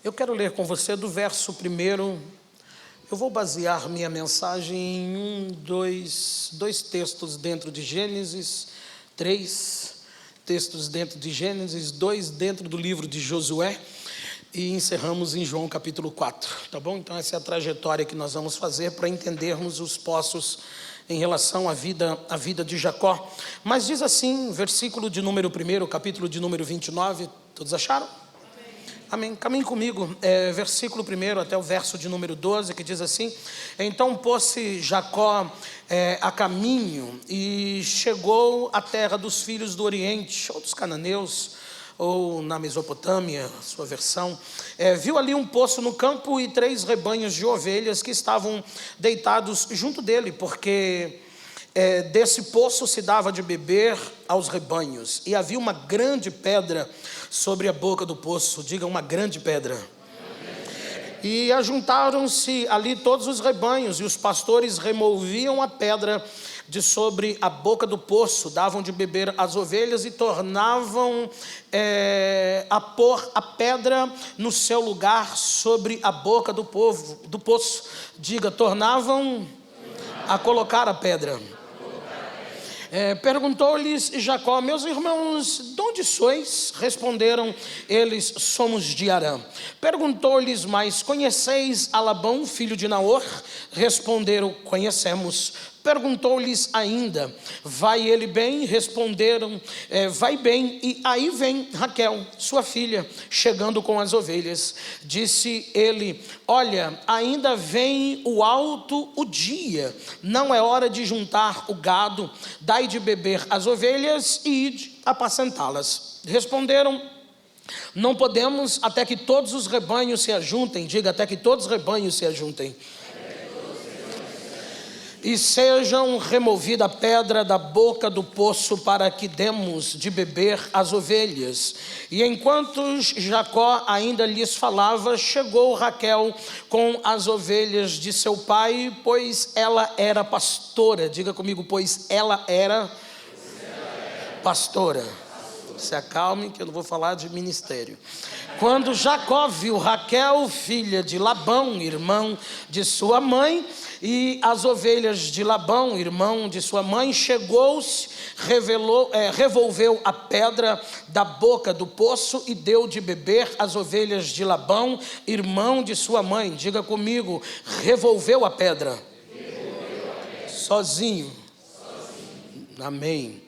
Eu quero ler com você do verso 1. Eu vou basear minha mensagem em dois textos dentro de Gênesis, 3 textos dentro de Gênesis, 2 dentro do livro de Josué, e encerramos em João capítulo 4, tá bom? Então essa é a trajetória que nós vamos fazer para entendermos os poços em relação à vida de Jacó. Mas diz assim, versículo de número 1, capítulo de número 29, todos acharam? Amém. Caminhe comigo, versículo 1 até o verso de número 12, que diz assim: Então pôs-se Jacó a caminho e chegou à terra dos filhos do Oriente, ou dos cananeus, ou na Mesopotâmia, sua versão. Viu ali um poço no campo e 3 rebanhos de ovelhas que estavam deitados junto dele, porque desse poço se dava de beber aos rebanhos. E havia uma grande pedra sobre a boca do poço. Diga, uma grande pedra. E ajuntaram-se ali todos os rebanhos, e os pastores removiam a pedra de sobre a boca do poço, davam de beber às ovelhas e tornavam a pôr a pedra no seu lugar sobre a boca do poço. Diga, tornavam a colocar a pedra. Perguntou-lhes Jacó: meus irmãos, de onde sois? Responderam eles: somos de Harã. Perguntou-lhes mais: conheceis a Labão, filho de Naor? Responderam: conhecemos. Perguntou-lhes ainda: vai ele bem? Responderam: vai bem. E aí vem Raquel, sua filha, chegando com as ovelhas. Disse ele: olha, ainda vem o dia, não é hora de juntar o gado, dai de beber as ovelhas e ide apacentá-las. Responderam: não podemos até que todos os rebanhos se ajuntem. Diga, até que todos os rebanhos se ajuntem. E sejam removida a pedra da boca do poço, para que demos de beber às ovelhas. E enquanto Jacó ainda lhes falava, chegou Raquel com as ovelhas de seu pai, pois ela era pastora. Diga comigo, pois ela era pastora. Se acalme, que eu não vou falar de ministério. Quando Jacó viu Raquel, filha de Labão, irmão de sua mãe, e as ovelhas de Labão, irmão de sua mãe, chegou-se, revolveu a pedra da boca do poço e deu de beber às ovelhas de Labão, irmão de sua mãe. Diga comigo, revolveu a pedra. Sozinho. Amém.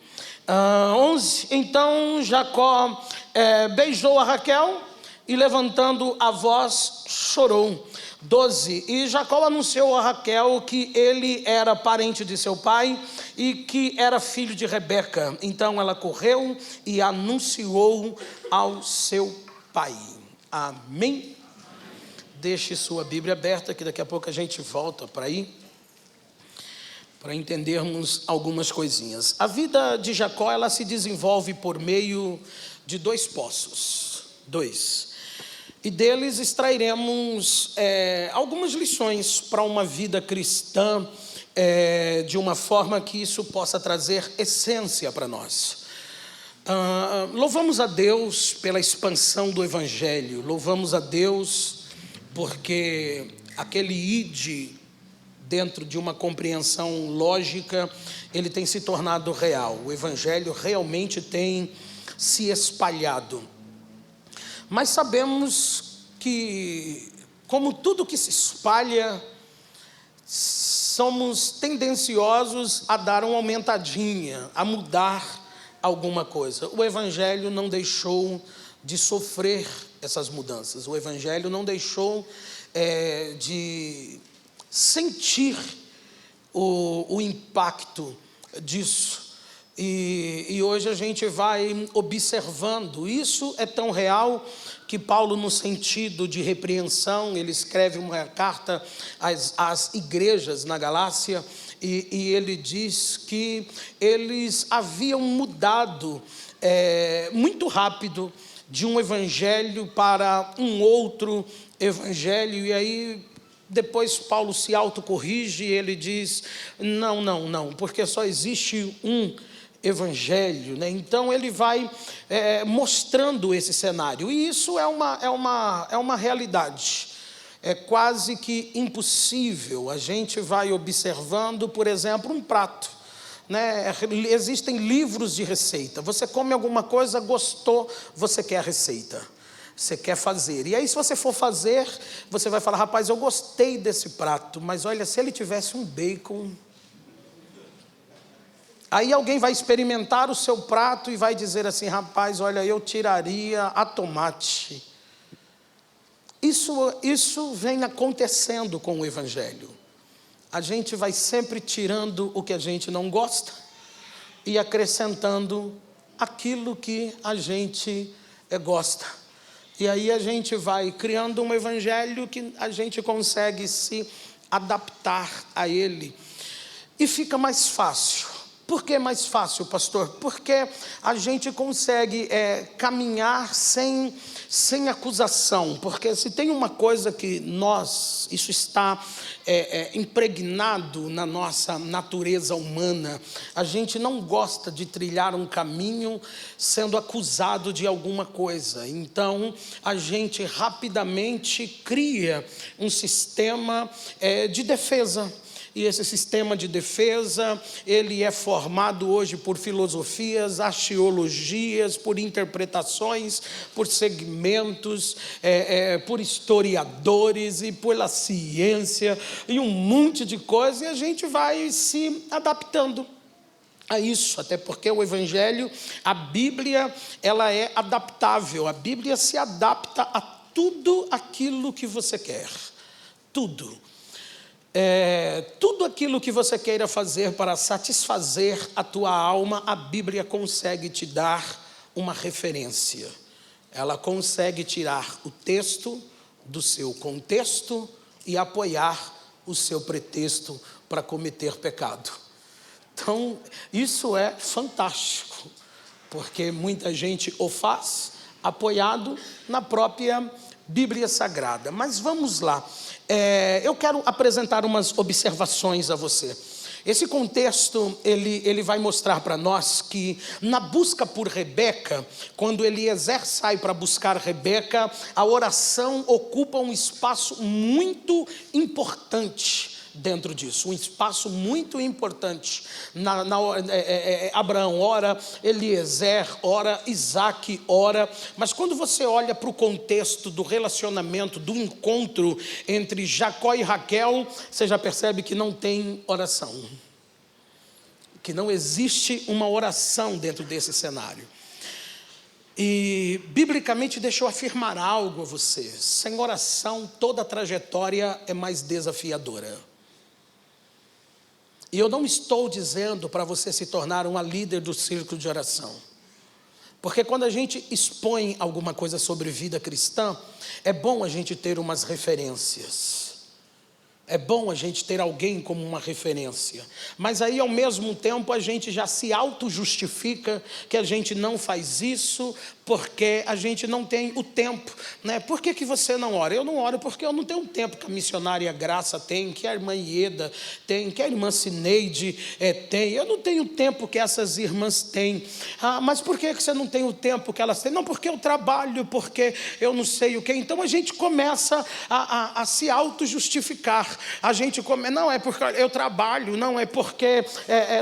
11. Então Jacó beijou a Raquel e, levantando a voz, chorou. 12. E Jacó anunciou a Raquel que ele era parente de seu pai e que era filho de Rebeca. Então ela correu e anunciou ao seu pai. Amém? Deixe sua Bíblia aberta, que daqui a pouco a gente volta para aí, para entendermos algumas coisinhas. A vida de Jacó, ela se desenvolve por meio de 2 poços. 2. E deles extrairemos algumas lições para uma vida cristã, de uma forma que isso possa trazer essência para nós. Louvamos a Deus pela expansão do Evangelho. Louvamos a Deus porque aquele ide, dentro de uma compreensão lógica, ele tem se tornado real. O Evangelho realmente tem se espalhado. Mas sabemos que, como tudo que se espalha, somos tendenciosos a dar uma aumentadinha, a mudar alguma coisa. O Evangelho não deixou de sofrer essas mudanças. O Evangelho não deixou de sentir o impacto disso. E hoje a gente vai observando. Isso é tão real que Paulo, no sentido de repreensão, ele escreve uma carta às igrejas na Galácia, e ele diz que eles haviam mudado muito rápido de um evangelho para um outro evangelho. E aí depois Paulo se autocorrige e ele diz: não, porque só existe um evangelho, né? Então ele vai mostrando esse cenário, e isso é uma realidade. É quase que impossível. A gente vai observando, por exemplo, um prato, né? Existem livros de receita. Você come alguma coisa, gostou, você quer a receita, você quer fazer. E aí, se você for fazer, você vai falar: rapaz, eu gostei desse prato, mas olha, se ele tivesse um bacon. Aí alguém vai experimentar o seu prato e vai dizer assim: rapaz, olha, eu tiraria a tomate. Isso vem acontecendo com o evangelho. A gente vai sempre tirando o que a gente não gosta e acrescentando aquilo que a gente gosta. E aí a gente vai criando um evangelho que a gente consegue se adaptar a ele. E fica mais fácil. Por que mais fácil, pastor? Porque a gente consegue caminhar sem acusação. Porque se tem uma coisa que isso está impregnado na nossa natureza humana, a gente não gosta de trilhar um caminho sendo acusado de alguma coisa. Então, a gente rapidamente cria um sistema de defesa. E esse sistema de defesa, ele é formado hoje por filosofias, axiologias, por interpretações, por segmentos, por historiadores e pela ciência, e um monte de coisas, e a gente vai se adaptando a isso, até porque o evangelho, a Bíblia, ela é adaptável. A Bíblia se adapta a tudo aquilo que você quer, tudo. Tudo aquilo que você queira fazer para satisfazer a tua alma, a Bíblia consegue te dar uma referência. Ela consegue tirar o texto do seu contexto e apoiar o seu pretexto para cometer pecado. Então, isso é fantástico, porque muita gente o faz apoiado na própria Bíblia Sagrada. Mas vamos lá. Eu quero apresentar umas observações a você. Esse contexto, ele vai mostrar para nós que na busca por Rebeca, quando Eliezer sai para buscar Rebeca, a oração ocupa um espaço muito importante dentro disso, um espaço muito importante. Abraão ora, Eliezer ora, Isaac ora, mas quando você olha para o contexto do relacionamento, do encontro entre Jacó e Raquel, você já percebe que não tem oração, que não existe uma oração dentro desse cenário. E biblicamente deixa eu afirmar algo a você: sem oração toda a trajetória é mais desafiadora. E eu não estou dizendo para você se tornar uma líder do círculo de oração. Porque quando a gente expõe alguma coisa sobre vida cristã, é bom a gente ter umas referências. É bom a gente ter alguém como uma referência. Mas aí, ao mesmo tempo, a gente já se auto-justifica que a gente não faz isso porque a gente não tem o tempo, né? Por que você não ora? Eu não oro porque eu não tenho o tempo que a missionária Graça tem, que a irmã Ieda tem, que a irmã Cineide tem. Eu não tenho o tempo que essas irmãs têm. Mas por que você não tem o tempo que elas têm? Não, porque eu trabalho, porque eu não sei o quê. Então a gente começa a se auto-justificar. A gente não é porque eu trabalho, não é porque...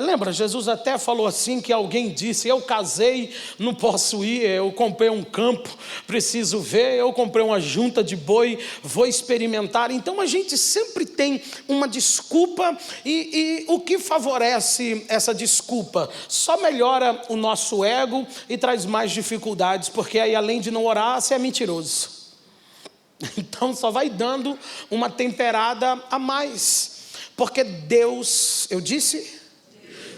lembra, Jesus até falou assim, que alguém disse: eu casei, não posso ir, eu comprei um campo, preciso ver, eu comprei uma junta de boi, vou experimentar. Então a gente sempre tem uma desculpa, e o que favorece essa desculpa? Só melhora o nosso ego e traz mais dificuldades, porque aí, além de não orar, você é mentiroso. Então só vai dando uma temperada a mais, porque Deus, eu disse,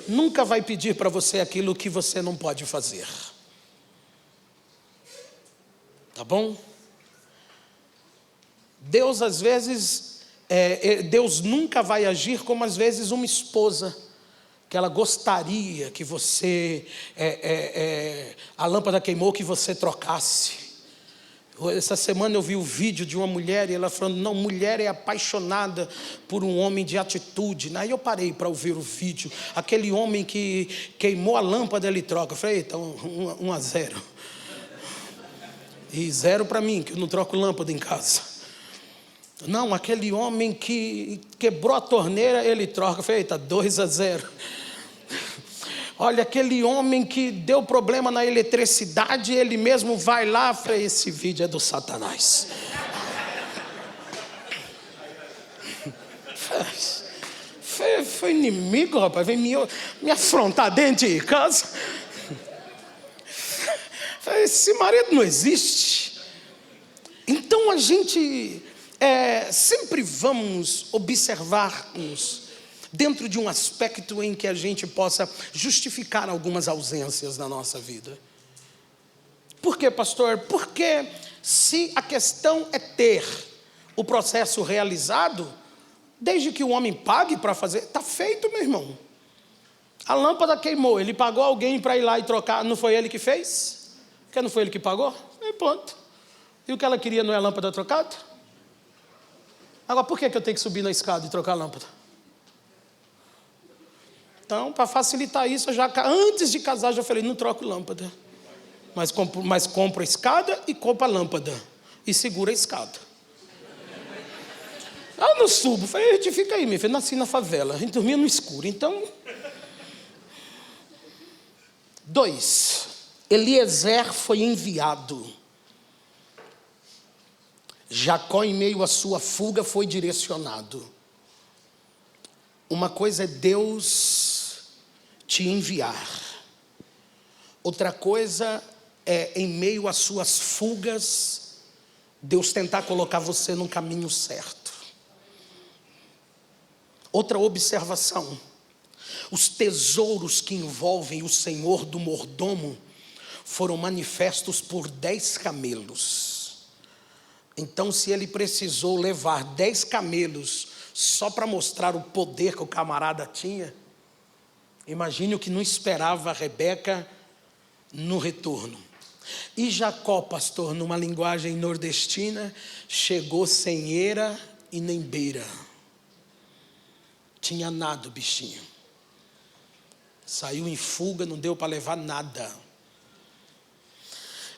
nunca vai pedir para você aquilo que você não pode fazer. Tá bom? Deus, às vezes, Deus nunca vai agir como, às vezes, uma esposa, que ela gostaria que você, a lâmpada queimou, que você trocasse. Essa semana eu vi o vídeo de uma mulher e ela falando, não, mulher é apaixonada por um homem de atitude. Aí eu parei para ouvir o vídeo. Aquele homem que queimou a lâmpada, ele troca. Eu falei, eita, 1-0. E 0 para mim, que eu não troco lâmpada em casa. Não, aquele homem que quebrou a torneira, ele troca. Eu falei, eita, 2-0. Olha, aquele homem que deu problema na eletricidade, ele mesmo vai lá. Eu falei, esse vídeo é do Satanás. Foi inimigo, rapaz, vem me afrontar dentro de casa. Esse marido não existe. Então a gente sempre vamos observar-nos dentro de um aspecto em que a gente possa justificar algumas ausências na nossa vida. Por quê, pastor? Porque se a questão é ter o processo realizado, desde que o homem pague para fazer, está feito, meu irmão. A lâmpada queimou, ele pagou alguém para ir lá e trocar, não foi ele que fez? Porque não foi ele que pagou? E pronto. E o que ela queria não é a lâmpada trocada? Agora, por que eu tenho que subir na escada e trocar a lâmpada? Então, para facilitar isso, eu já, antes de casar, já falei, não troco lâmpada. Mas compro a escada e compro a lâmpada. E segura a escada. Eu não subo. Falei, a gente fica aí, minha filha. Nasci na favela. A gente dormia no escuro. Então, 2. Eliezer foi enviado. Jacó, em meio à sua fuga, foi direcionado. Uma coisa é Deus te enviar. Outra coisa é, em meio às suas fugas, Deus tentar colocar você no caminho certo. Outra observação: os tesouros que envolvem o senhor do mordomo foram manifestos por 10 camelos. Então, se ele precisou levar 10 camelos só para mostrar o poder que o camarada tinha, imagine o que não esperava a Rebeca no retorno. E Jacó, pastor, numa linguagem nordestina, chegou sem eira e nem beira. Tinha nada o bichinho. Saiu em fuga, não deu para levar nada.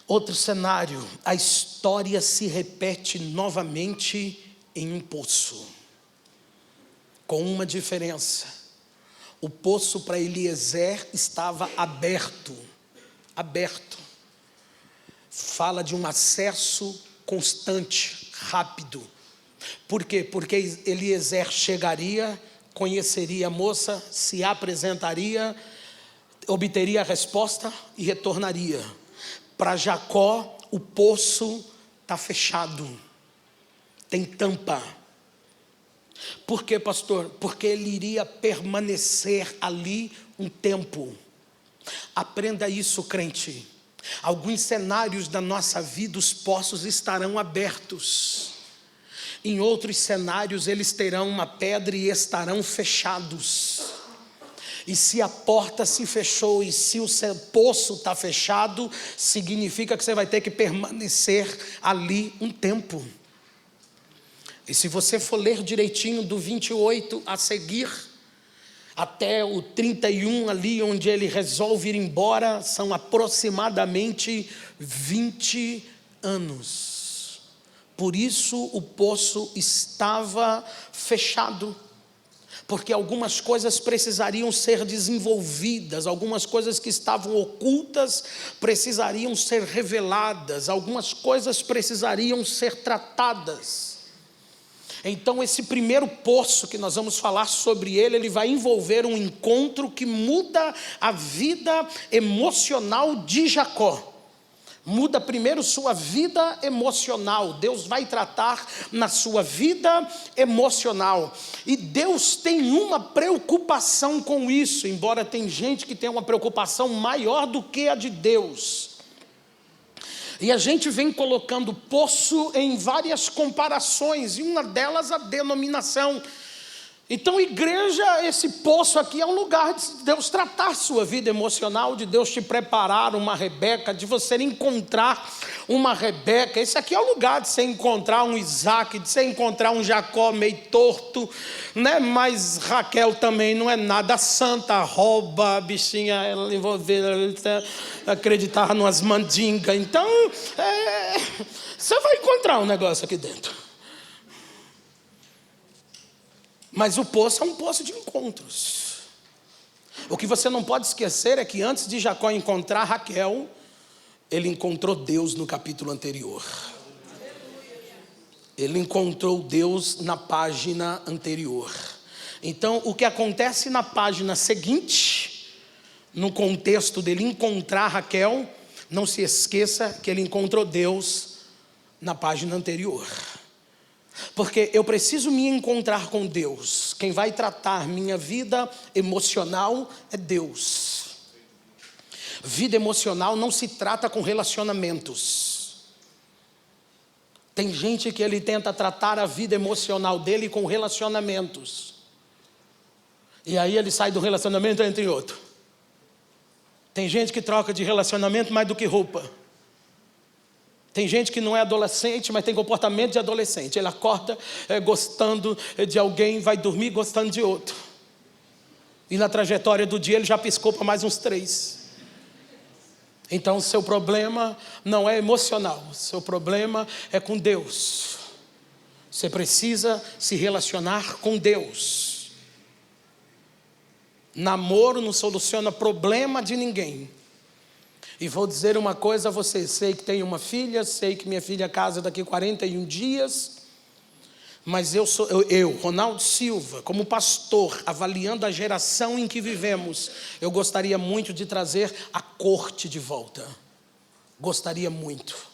Outro cenário, a história se repete novamente em um poço. Com uma diferença. O poço para Eliezer estava aberto. Aberto. Fala de um acesso constante, rápido. Por quê? Porque Eliezer chegaria, conheceria a moça, se apresentaria, obteria a resposta e retornaria. Para Jacó, o poço está fechado. Tem tampa. Por quê, pastor? Porque ele iria permanecer ali um tempo. Aprenda isso, crente. Alguns cenários da nossa vida, os poços estarão abertos. Em outros cenários, eles terão uma pedra e estarão fechados. E se a porta se fechou e se o seu poço está fechado, significa que você vai ter que permanecer ali um tempo. E se você for ler direitinho do 28 a seguir, até o 31 ali, onde ele resolve ir embora, são aproximadamente 20 anos. Por isso o poço estava fechado. Porque algumas coisas precisariam ser desenvolvidas, algumas coisas que estavam ocultas precisariam ser reveladas, algumas coisas precisariam ser tratadas. Então esse primeiro poço que nós vamos falar sobre ele vai envolver um encontro que muda a vida emocional de Jacó. Muda primeiro sua vida emocional. Deus vai tratar na sua vida emocional. E Deus tem uma preocupação com isso, embora tem gente que tem uma preocupação maior do que a de Deus. E a gente vem colocando poço em várias comparações, e uma delas a denominação. Então, igreja, esse poço aqui é um lugar de Deus tratar sua vida emocional, de Deus te preparar uma Rebeca, de você encontrar uma Rebeca. Esse aqui é o lugar de você encontrar um Isaac, de você encontrar um Jacó meio torto, né? Mas Raquel também não é nada santa, rouba, a bichinha, ela envolver, acreditava numas mandingas. Então, você vai encontrar um negócio aqui dentro. Mas o poço é um poço de encontros. O que você não pode esquecer é que antes de Jacó encontrar Raquel, ele encontrou Deus no capítulo anterior. Ele encontrou Deus na página anterior. Então, o que acontece na página seguinte, no contexto dele encontrar Raquel, não se esqueça que ele encontrou Deus na página anterior. Porque eu preciso me encontrar com Deus. Quem vai tratar minha vida emocional é Deus. Vida emocional não se trata com relacionamentos. Tem gente que ele tenta tratar a vida emocional dele com relacionamentos. E aí ele sai do relacionamento e entra em outro. Tem gente que troca de relacionamento mais do que roupa. Tem gente que não é adolescente, mas tem comportamento de adolescente. Ele acorda gostando de alguém, vai dormir gostando de outro. E na trajetória do dia ele já piscou para mais uns 3. Então o seu problema não é emocional. O seu problema é com Deus. Você precisa se relacionar com Deus. Namoro não soluciona problema de ninguém. E vou dizer uma coisa a você, sei que tenho uma filha, sei que minha filha casa daqui a 41 dias, mas eu, Ronaldo Silva, como pastor, avaliando a geração em que vivemos, eu gostaria muito de trazer a corte de volta. Gostaria muito.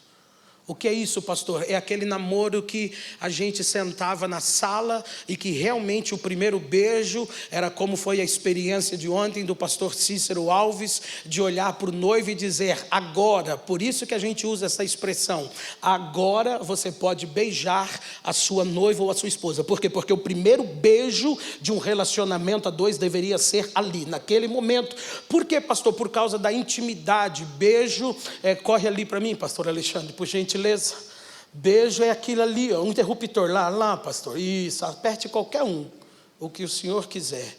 O que é isso, pastor? É aquele namoro que a gente sentava na sala e que realmente o primeiro beijo era como foi a experiência de ontem do pastor Cícero Alves, de olhar para o noivo e dizer, agora, por isso que a gente usa essa expressão, agora você pode beijar a sua noiva ou a sua esposa. Por quê? Porque o primeiro beijo de um relacionamento a dois deveria ser ali, naquele momento. Por quê, pastor? Por causa da intimidade. Beijo, corre ali para mim, pastor Alexandre, por gentileza. Beijo é aquilo ali, ó, um interruptor lá, pastor. Isso, aperte qualquer um, o que o senhor quiser.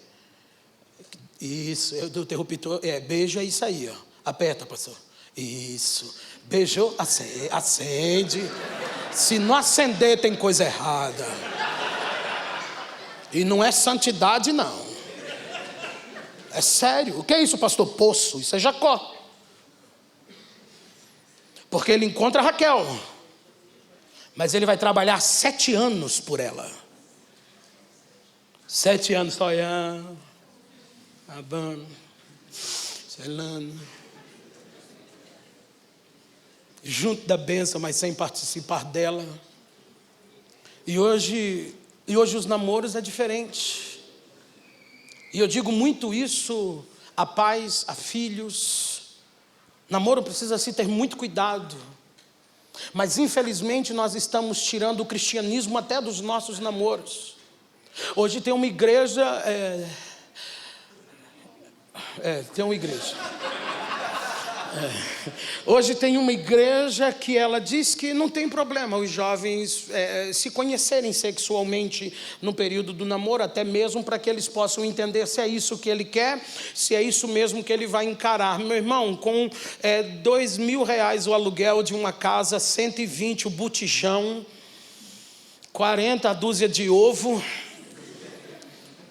Isso, do interruptor, beijo é isso aí, ó. Aperta, pastor. Isso, beijou, acende. Se não acender, tem coisa errada. E não é santidade, não. É sério. O que é isso, pastor? Poço, isso é Jacó. Porque ele encontra Raquel, mas ele vai trabalhar 7 anos por ela. 7 anos só abando, selando, junto da bênção, mas sem participar dela. E hoje os namoros é diferente. E eu digo muito isso a pais, a filhos. Namoro precisa se ter muito cuidado. Mas infelizmente nós estamos tirando o cristianismo até dos nossos namoros. Hoje tem uma igreja... tem uma igreja. Hoje tem uma igreja que ela diz que não tem problema os jovens se conhecerem sexualmente no período do namoro, até mesmo para que eles possam entender se é isso que ele quer, se é isso mesmo que ele vai encarar. Meu irmão, com R$2.000 o aluguel de uma casa, 120 o botijão, 40 a dúzia de ovo,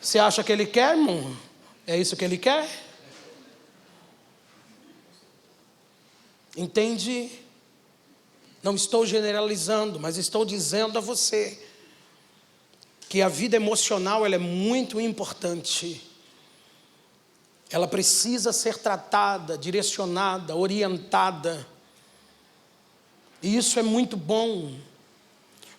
você acha que ele quer, irmão? É isso que ele quer? Entende? Não estou generalizando, mas estou dizendo a você que a vida emocional ela é muito importante. Ela precisa ser tratada, direcionada, orientada. E isso é muito bom,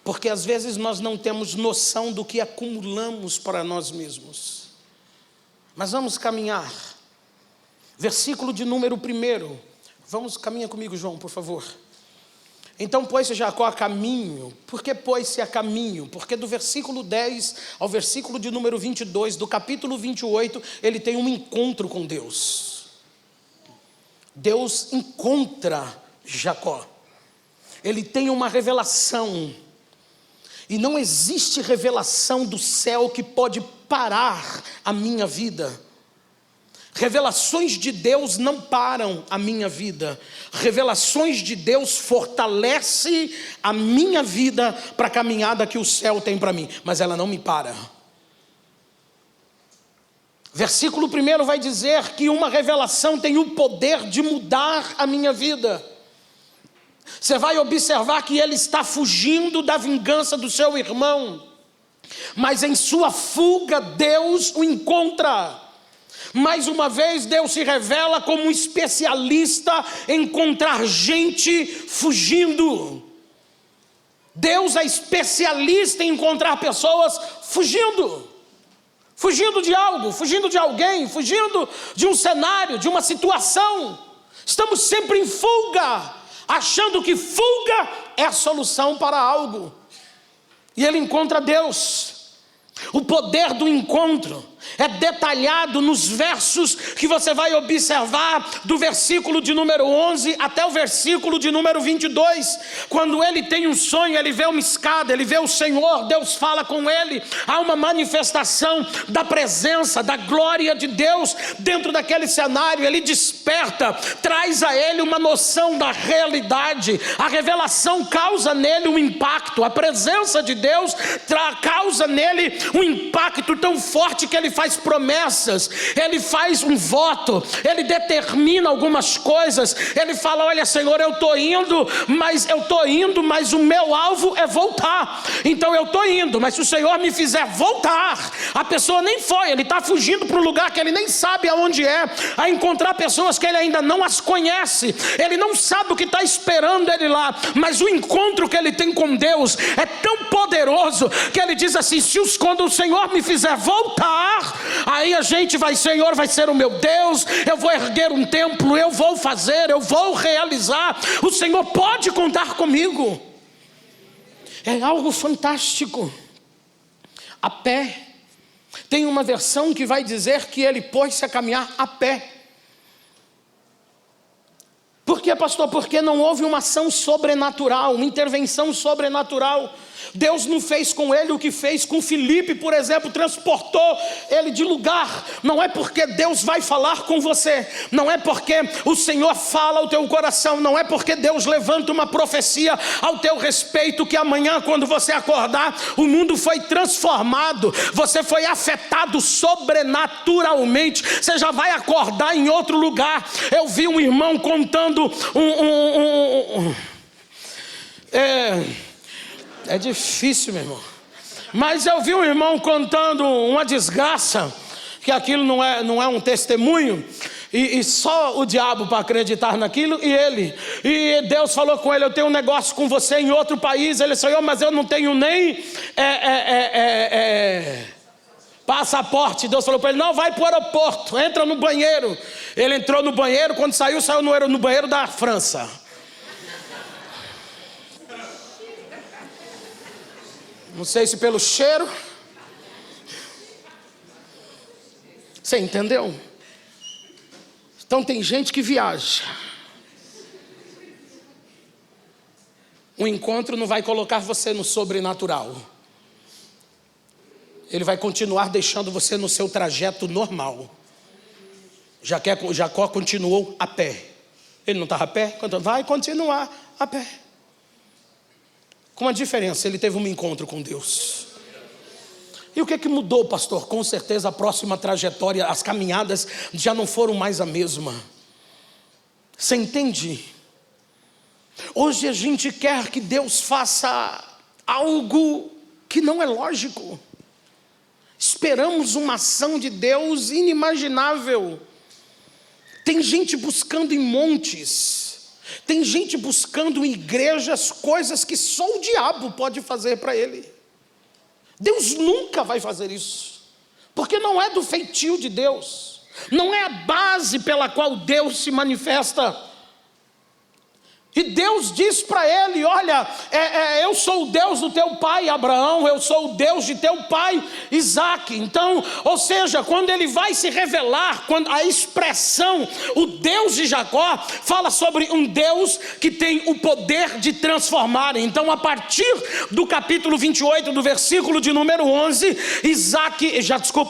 porque às vezes nós não temos noção do que acumulamos para nós mesmos. Mas vamos caminhar. Versículo de número 1. Caminha comigo, João, por favor. Então pôs-se Jacó a caminho. Por que pôs-se a caminho? Porque do versículo 10 ao versículo de número 22, do capítulo 28, ele tem um encontro com Deus. Deus encontra Jacó. Ele tem uma revelação. E não existe revelação do céu que pode parar a minha vida. Revelações de Deus não param a minha vida. Revelações de Deus fortalecem a minha vida para a caminhada que o céu tem para mim. Mas ela não me para. Versículo 1 vai dizer que uma revelação tem o poder de mudar a minha vida. Você vai observar que ele está fugindo da vingança do seu irmão. Mas em sua fuga, Deus o encontra. Mais uma vez, Deus se revela como um especialista em encontrar gente fugindo. Deus é especialista em encontrar pessoas fugindo. Fugindo de algo, fugindo de alguém, fugindo de um cenário, de uma situação. Estamos sempre em fuga, achando que fuga é a solução para algo. E ele encontra Deus. O poder do encontro é detalhado nos versos que você vai observar, do versículo de número 11 até o versículo de número 22. Quando ele tem um sonho, ele vê uma escada, ele vê o Senhor, Deus fala com ele. Há uma manifestação da presença, da glória de Deus dentro daquele cenário. Ele desperta, traz a ele uma noção da realidade. A revelação causa nele um impacto. A presença de Deus causa nele um impacto tão forte que ele faz promessas, ele faz um voto, ele determina algumas coisas. Ele fala: olha, Senhor, eu estou indo, mas o meu alvo é voltar. Então eu estou indo, mas se o Senhor me fizer voltar, a pessoa nem foi, ele está fugindo para um lugar que ele nem sabe aonde é, a encontrar pessoas que ele ainda não as conhece, ele não sabe o que está esperando ele lá, mas o encontro que ele tem com Deus é tão poderoso que ele diz assim: quando o Senhor me fizer voltar, aí a gente vai, Senhor vai ser o meu Deus, eu vou erguer um templo, eu vou fazer, eu vou realizar, o Senhor pode contar comigo. É algo fantástico. A pé. Tem uma versão que vai dizer que ele pôs-se a caminhar a pé. Por quê, pastor? Porque não houve uma ação sobrenatural, uma intervenção sobrenatural. Deus não fez com ele o que fez com Filipe, por exemplo, transportou ele de lugar. Não é porque Deus vai falar com você, não é porque o Senhor fala ao teu coração, não é porque Deus levanta uma profecia ao teu respeito, que amanhã, quando você acordar, o mundo foi transformado, você foi afetado sobrenaturalmente, você já vai acordar em outro lugar. Eu vi um irmão contando é difícil, meu irmão. Mas eu vi um irmão contando uma desgraça, que aquilo não é um testemunho, e só o diabo para acreditar naquilo, e Deus falou com ele: eu tenho um negócio com você em outro país. Ele disse: Senhor, mas eu não tenho nem passaporte. Deus falou para ele: não, vai para o aeroporto, entra no banheiro. Ele entrou no banheiro, quando saiu no banheiro da França. Não sei se pelo cheiro. Você entendeu? Então tem gente que viaja. O encontro não vai colocar você no sobrenatural. Ele vai continuar deixando você no seu trajeto normal. Jacó continuou a pé. Ele não estava a pé? Vai continuar a pé. Com uma diferença: ele teve um encontro com Deus. E o que mudou, pastor? Com certeza a próxima trajetória, as caminhadas já não foram mais a mesma. Você entende? Hoje a gente quer que Deus faça algo que não é lógico. Esperamos uma ação de Deus inimaginável. Tem gente buscando em montes. Tem gente buscando em igrejas coisas que só o diabo pode fazer para ele. Deus nunca vai fazer isso, porque não é do feitio de Deus, não é a base pela qual Deus se manifesta. E Deus diz para ele: olha, eu sou o Deus do teu pai Abraão, eu sou o Deus de teu pai Isaque. Então, ou seja, quando ele vai se revelar, quando a expressão, o Deus de Jacó, fala sobre um Deus que tem o poder de transformar. Então, a partir do capítulo 28, do versículo de número 11,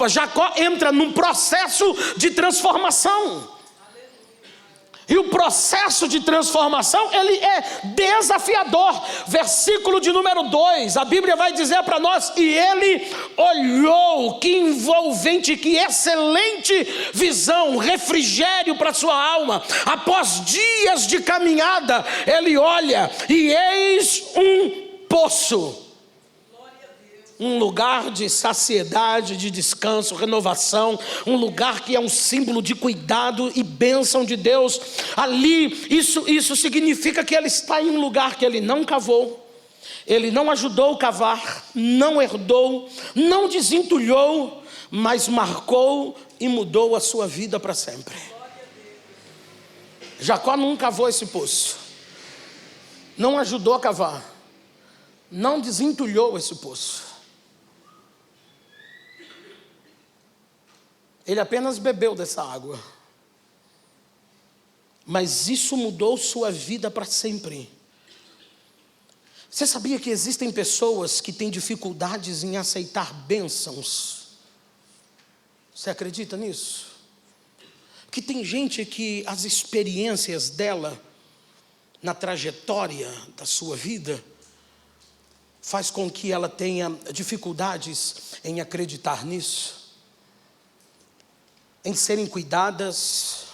Jacó entra num processo de transformação. E o processo de transformação, ele é desafiador. Versículo de número 2, a Bíblia vai dizer para nós: e ele olhou, que envolvente, que excelente visão, refrigério para sua alma. Após dias de caminhada, ele olha e eis um poço. Um lugar de saciedade, de descanso, renovação, um lugar que é um símbolo de cuidado e bênção de Deus. Ali, isso significa que ele está em um lugar que ele não cavou, ele não ajudou a cavar, não herdou, não desentulhou, mas marcou e mudou a sua vida para sempre. Jacó não cavou esse poço, não ajudou a cavar, não desentulhou esse poço. Ele apenas bebeu dessa água. Mas isso mudou sua vida para sempre. Você sabia que existem pessoas que têm dificuldades em aceitar bênçãos? Você acredita nisso? Que tem gente que as experiências dela, na trajetória da sua vida, faz com que ela tenha dificuldades em acreditar nisso, em serem cuidadas,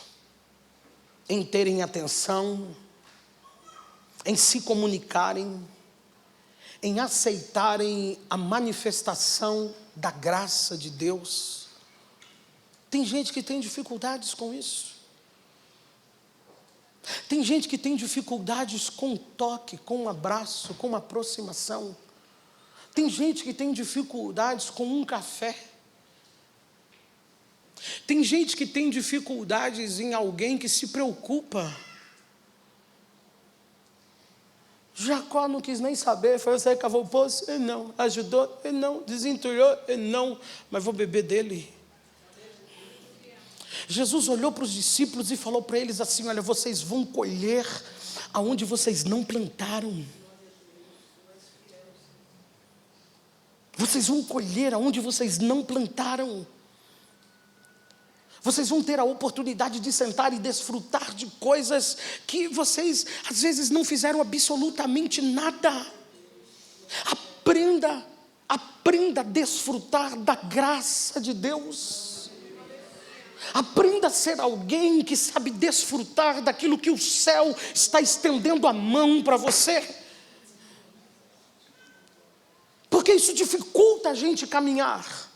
em terem atenção, em se comunicarem, em aceitarem a manifestação da graça de Deus. Tem gente que tem dificuldades com isso. Tem gente que tem dificuldades com o toque, com o abraço, com a aproximação. Tem gente que tem dificuldades com um café. Tem gente que tem dificuldades em alguém que se preocupa. Jacó não quis nem saber, foi você que cavou o poço? Ele não. Ajudou? Ele não. Desentulhou? Ele não. Mas vou beber dele. Jesus olhou para os discípulos e falou para eles assim: olha, vocês vão colher aonde vocês não plantaram. Vocês vão colher aonde vocês não plantaram. Vocês vão ter a oportunidade de sentar e desfrutar de coisas que vocês, às vezes, não fizeram absolutamente nada. Aprenda a desfrutar da graça de Deus. Aprenda a ser alguém que sabe desfrutar daquilo que o céu está estendendo a mão para você. Porque isso dificulta a gente caminhar.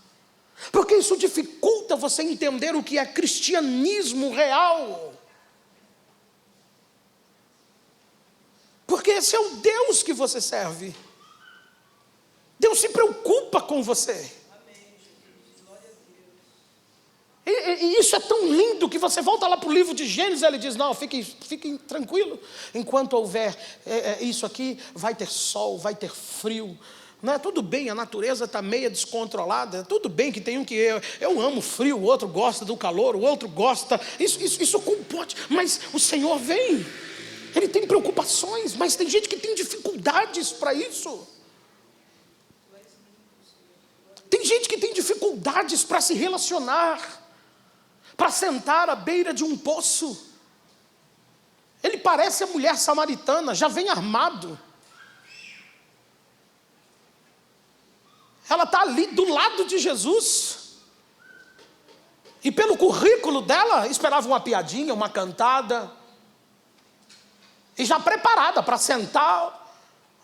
Porque isso dificulta você entender o que é cristianismo real. Porque esse é o Deus que você serve. Deus se preocupa com você. E isso é tão lindo que você volta lá para o livro de Gênesis e ele diz: não, fiquem tranquilo. Enquanto houver isso aqui, vai ter sol, vai ter frio. Não é tudo bem, a natureza está meio descontrolada. Tudo bem que tem um que eu amo frio, o outro gosta do calor, o outro gosta. Isso comporta. Mas o Senhor vem. Ele tem preocupações, mas tem gente que tem dificuldades para isso. Tem gente que tem dificuldades para se relacionar, para sentar à beira de um poço. Ele parece a mulher samaritana, já vem armado. Ela está ali do lado de Jesus. E pelo currículo dela, esperava uma piadinha, uma cantada. E já preparada para sentar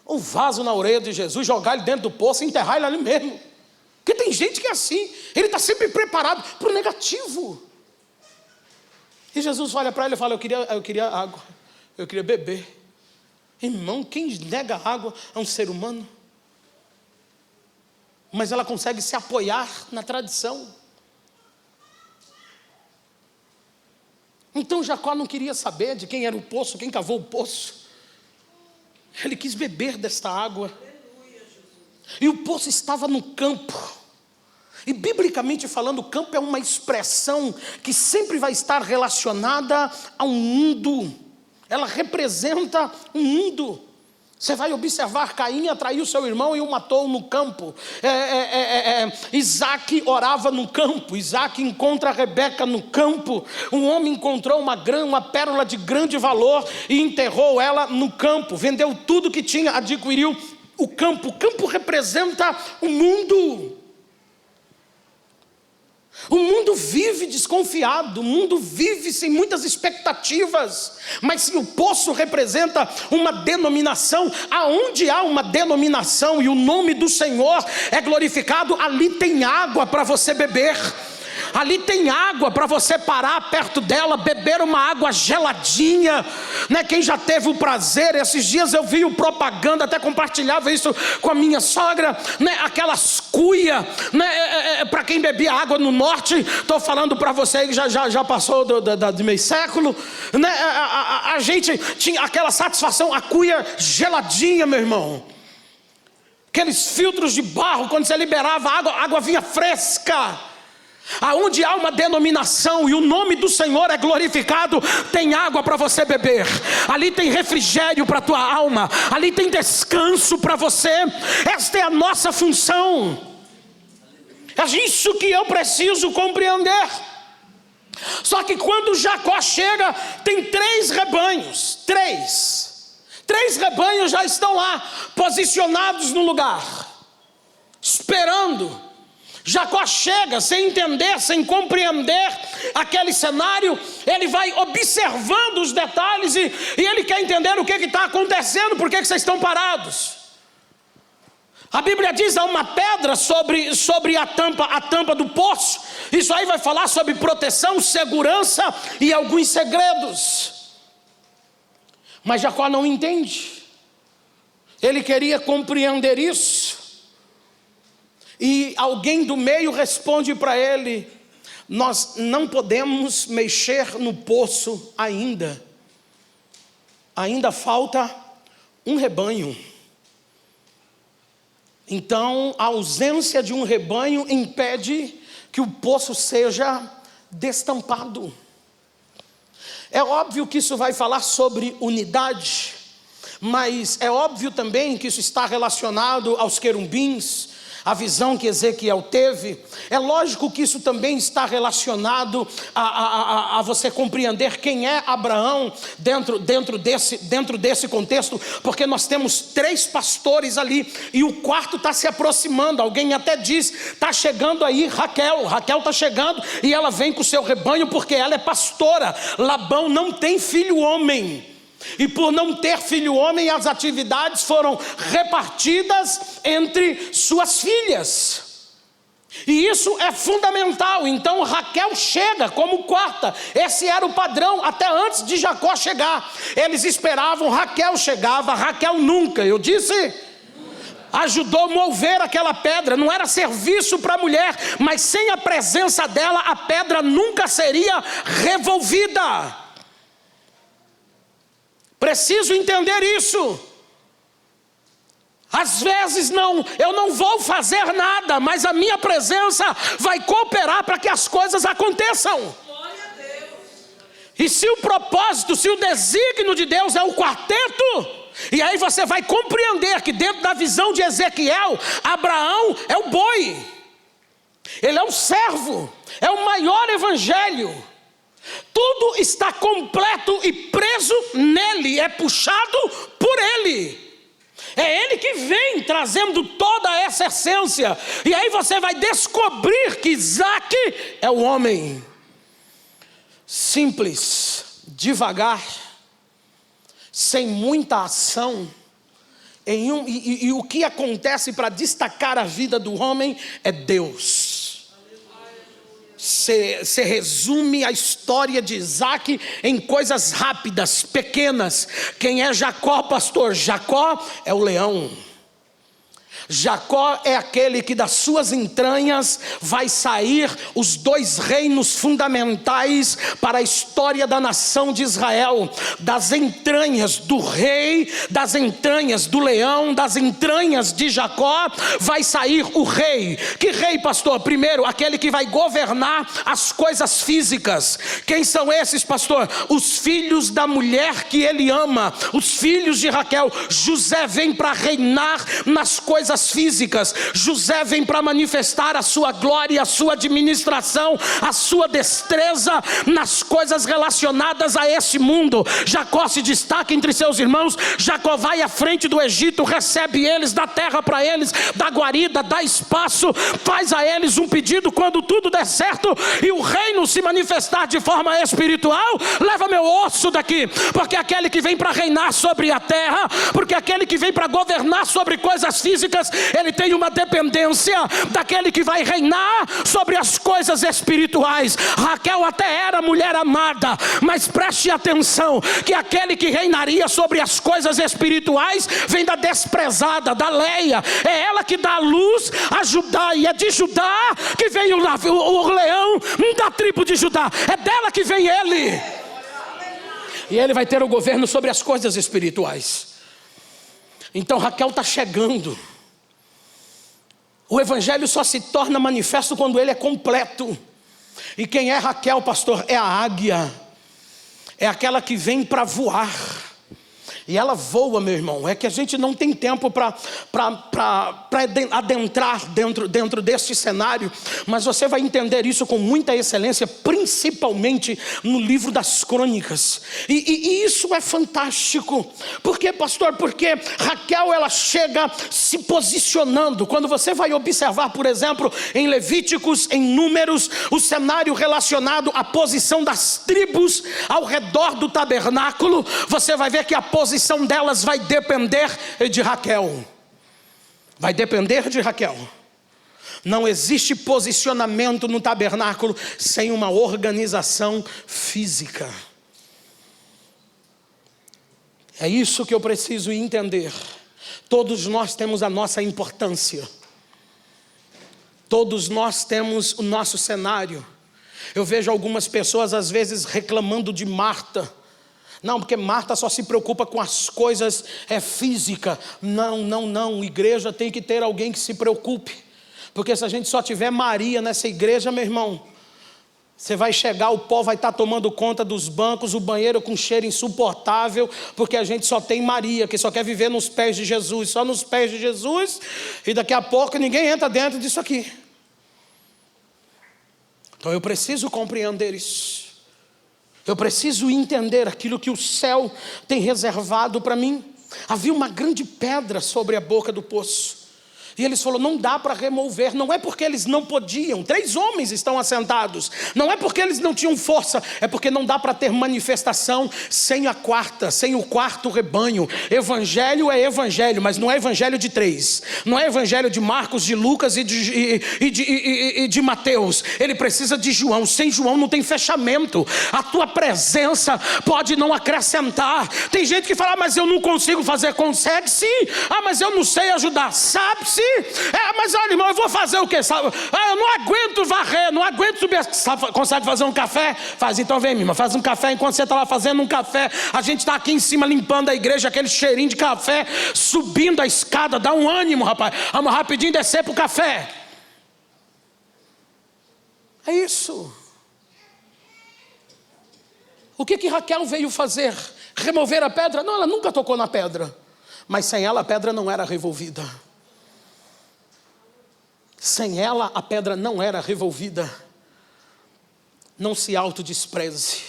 o vaso na orelha de Jesus, jogar ele dentro do poço e enterrar ele ali mesmo. Porque tem gente que é assim, ele está sempre preparado para o negativo. E Jesus olha para ele e fala: eu queria água, eu queria beber. Irmão, quem nega água a um ser humano? Mas ela consegue se apoiar na tradição. Então Jacó não queria saber de quem era o poço, quem cavou o poço. Ele quis beber desta água. E o poço estava no campo. E biblicamente falando, o campo é uma expressão que sempre vai estar relacionada ao mundo. Ela representa um mundo. Você vai observar, Caim atraiu seu irmão e o matou no campo. Isaac orava no campo. Isaac encontra Rebeca no campo. Um homem encontrou uma pérola de grande valor e enterrou ela no campo. Vendeu tudo que tinha, adquiriu o campo. O campo representa o mundo. O mundo vive desconfiado, o mundo vive sem muitas expectativas, mas se o poço representa uma denominação, aonde há uma denominação e o nome do Senhor é glorificado, ali tem água para você beber. Ali tem água para você parar perto dela, beber uma água geladinha, né? Quem já teve o prazer, esses dias eu vi o propaganda, até compartilhava isso com a minha sogra, né? Aquelas cuias, né? Para quem bebia água no norte, estou falando para você que já passou de meio século, né? A gente tinha aquela satisfação, a cuia geladinha, meu irmão. Aqueles filtros de barro, quando você liberava a água vinha fresca. Aonde há uma denominação e o nome do Senhor é glorificado, tem água para você beber, ali tem refrigério para a tua alma, ali tem descanso para você. Esta é a nossa função. É isso que eu preciso compreender. Só que quando Jacó chega, tem 3 rebanhos, três rebanhos já estão lá, posicionados no lugar, esperando. Jacó chega sem entender, sem compreender aquele cenário. Ele vai observando os detalhes e ele quer entender o que está acontecendo, por que vocês estão parados. A Bíblia diz, há uma pedra sobre a tampa do poço. Isso aí vai falar sobre proteção, segurança e alguns segredos. Mas Jacó não entende. Ele queria compreender isso. E alguém do meio responde para ele: nós não podemos mexer no poço ainda. Ainda falta um rebanho. Então a ausência de um rebanho impede que o poço seja destampado. É óbvio que isso vai falar sobre unidade, mas é óbvio também que isso está relacionado aos querubins, a visão que Ezequiel teve. É lógico que isso também está relacionado a você compreender quem é Abraão dentro desse contexto, porque nós temos 3 pastores ali e o quarto está se aproximando. Alguém até diz, está chegando aí Raquel está chegando e ela vem com o seu rebanho porque ela é pastora. Labão não tem filho homem. E por não ter filho homem, as atividades foram repartidas entre suas filhas. E isso é fundamental. Então Raquel chega como quarta. Esse era o padrão até antes de Jacó chegar. Eles esperavam, Raquel chegava, Raquel nunca. Eu disse, ajudou a mover aquela pedra. Não era serviço para a mulher, mas sem a presença dela, a pedra nunca seria revolvida. Preciso entender isso. Às vezes eu não vou fazer nada, mas a minha presença vai cooperar para que as coisas aconteçam. Glória a Deus. E se o propósito, se o desígnio de Deus é o quarteto, e aí você vai compreender que dentro da visão de Ezequiel, Abraão é o boi, ele é um servo, é o maior evangelho. Tudo está completo e preso nele, é puxado por ele. É ele que vem trazendo toda essa essência. E aí você vai descobrir que Isaac é o homem simples, devagar, sem muita ação. E o que acontece para destacar a vida do homem é Deus. Se resume a história de Isaac em coisas rápidas, pequenas. Quem é Jacó, pastor? Jacó é o leão. Jacó é aquele que das suas entranhas vai sair os dois reinos fundamentais para a história da nação de Israel. Das entranhas do rei, das entranhas do leão, das entranhas de Jacó vai sair o rei. Que rei, pastor? Primeiro, aquele que vai governar as coisas físicas. Quem são esses, pastor? Os filhos da mulher que ele ama, os filhos de Raquel. José vem para reinar nas coisas físicas. José vem para manifestar a sua glória, a sua administração, a sua destreza nas coisas relacionadas a esse mundo. Jacó se destaca entre seus irmãos. Jacó vai à frente do Egito, recebe eles, dá terra para eles, dá guarida, dá espaço, faz a eles um pedido. Quando tudo der certo e o reino se manifestar de forma espiritual, leva meu osso daqui, porque aquele que vem para reinar sobre a terra, porque aquele que vem para governar sobre coisas físicas, ele tem uma dependência daquele que vai reinar sobre as coisas espirituais. Raquel até era mulher amada, mas preste atenção que aquele que reinaria sobre as coisas espirituais vem da desprezada, da Leia. É ela que dá a luz a Judá, e é de Judá que vem o leão da tribo de Judá. É dela que vem ele, e ele vai ter o governo sobre as coisas espirituais. Então Raquel está chegando. O evangelho só se torna manifesto quando ele é completo. E quem é Raquel, pastor? É a águia. É aquela que vem para voar. E ela voa, meu irmão. É que a gente não tem tempo para adentrar dentro deste cenário. Mas você vai entender isso com muita excelência, principalmente no livro das crônicas. E isso é fantástico. Por quê, pastor? Porque Raquel, ela chega se posicionando. Quando você vai observar, por exemplo, em Levíticos, em Números, o cenário relacionado à posição das tribos ao redor do tabernáculo, você vai ver que a posição delas vai depender de Raquel. Vai depender de Raquel. Não existe posicionamento no tabernáculo sem uma organização física. É isso que eu preciso entender. Todos nós temos a nossa importância. Todos nós temos o nosso cenário. Eu vejo algumas pessoas às vezes reclamando de Marta. Não, porque Marta só se preocupa com as coisas físicas. Não, igreja tem que ter alguém que se preocupe. Porque se a gente só tiver Maria nessa igreja, meu irmão, você vai chegar, o pó vai estar tomando conta dos bancos, o banheiro com cheiro insuportável, porque a gente só tem Maria, que só quer viver nos pés de Jesus, só nos pés de Jesus, e daqui a pouco ninguém entra dentro disso aqui. Então eu preciso compreender isso. Eu preciso entender aquilo que o céu tem reservado para mim. Havia uma grande pedra sobre a boca do poço. E eles falaram, não dá para remover. Não é porque eles não podiam. 3 homens estão assentados. Não é porque eles não tinham força. É porque não dá para ter manifestação sem o quarto rebanho. Evangelho é evangelho, mas não é evangelho de 3. Não é evangelho de Marcos, de Lucas e de Mateus. Ele precisa de João. Sem João não tem fechamento. A tua presença pode não acrescentar. Tem gente que fala, mas eu não consigo fazer. Consegue sim. Mas eu não sei ajudar. Sabe-se. Mas olha, irmão, eu vou fazer o quê? Eu não aguento varrer, não aguento subir. Consegue fazer um café? Faz, então vem, irmão, faz um café. Enquanto você está lá fazendo um café, a gente está aqui em cima limpando a igreja, aquele cheirinho de café, subindo a escada, dá um ânimo, rapaz. Vamos rapidinho descer para o café. É isso. O que Raquel veio fazer? Remover a pedra? Não, ela nunca tocou na pedra. Mas sem ela a pedra não era revolvida. Sem ela a pedra não era revolvida. Não se autodespreze.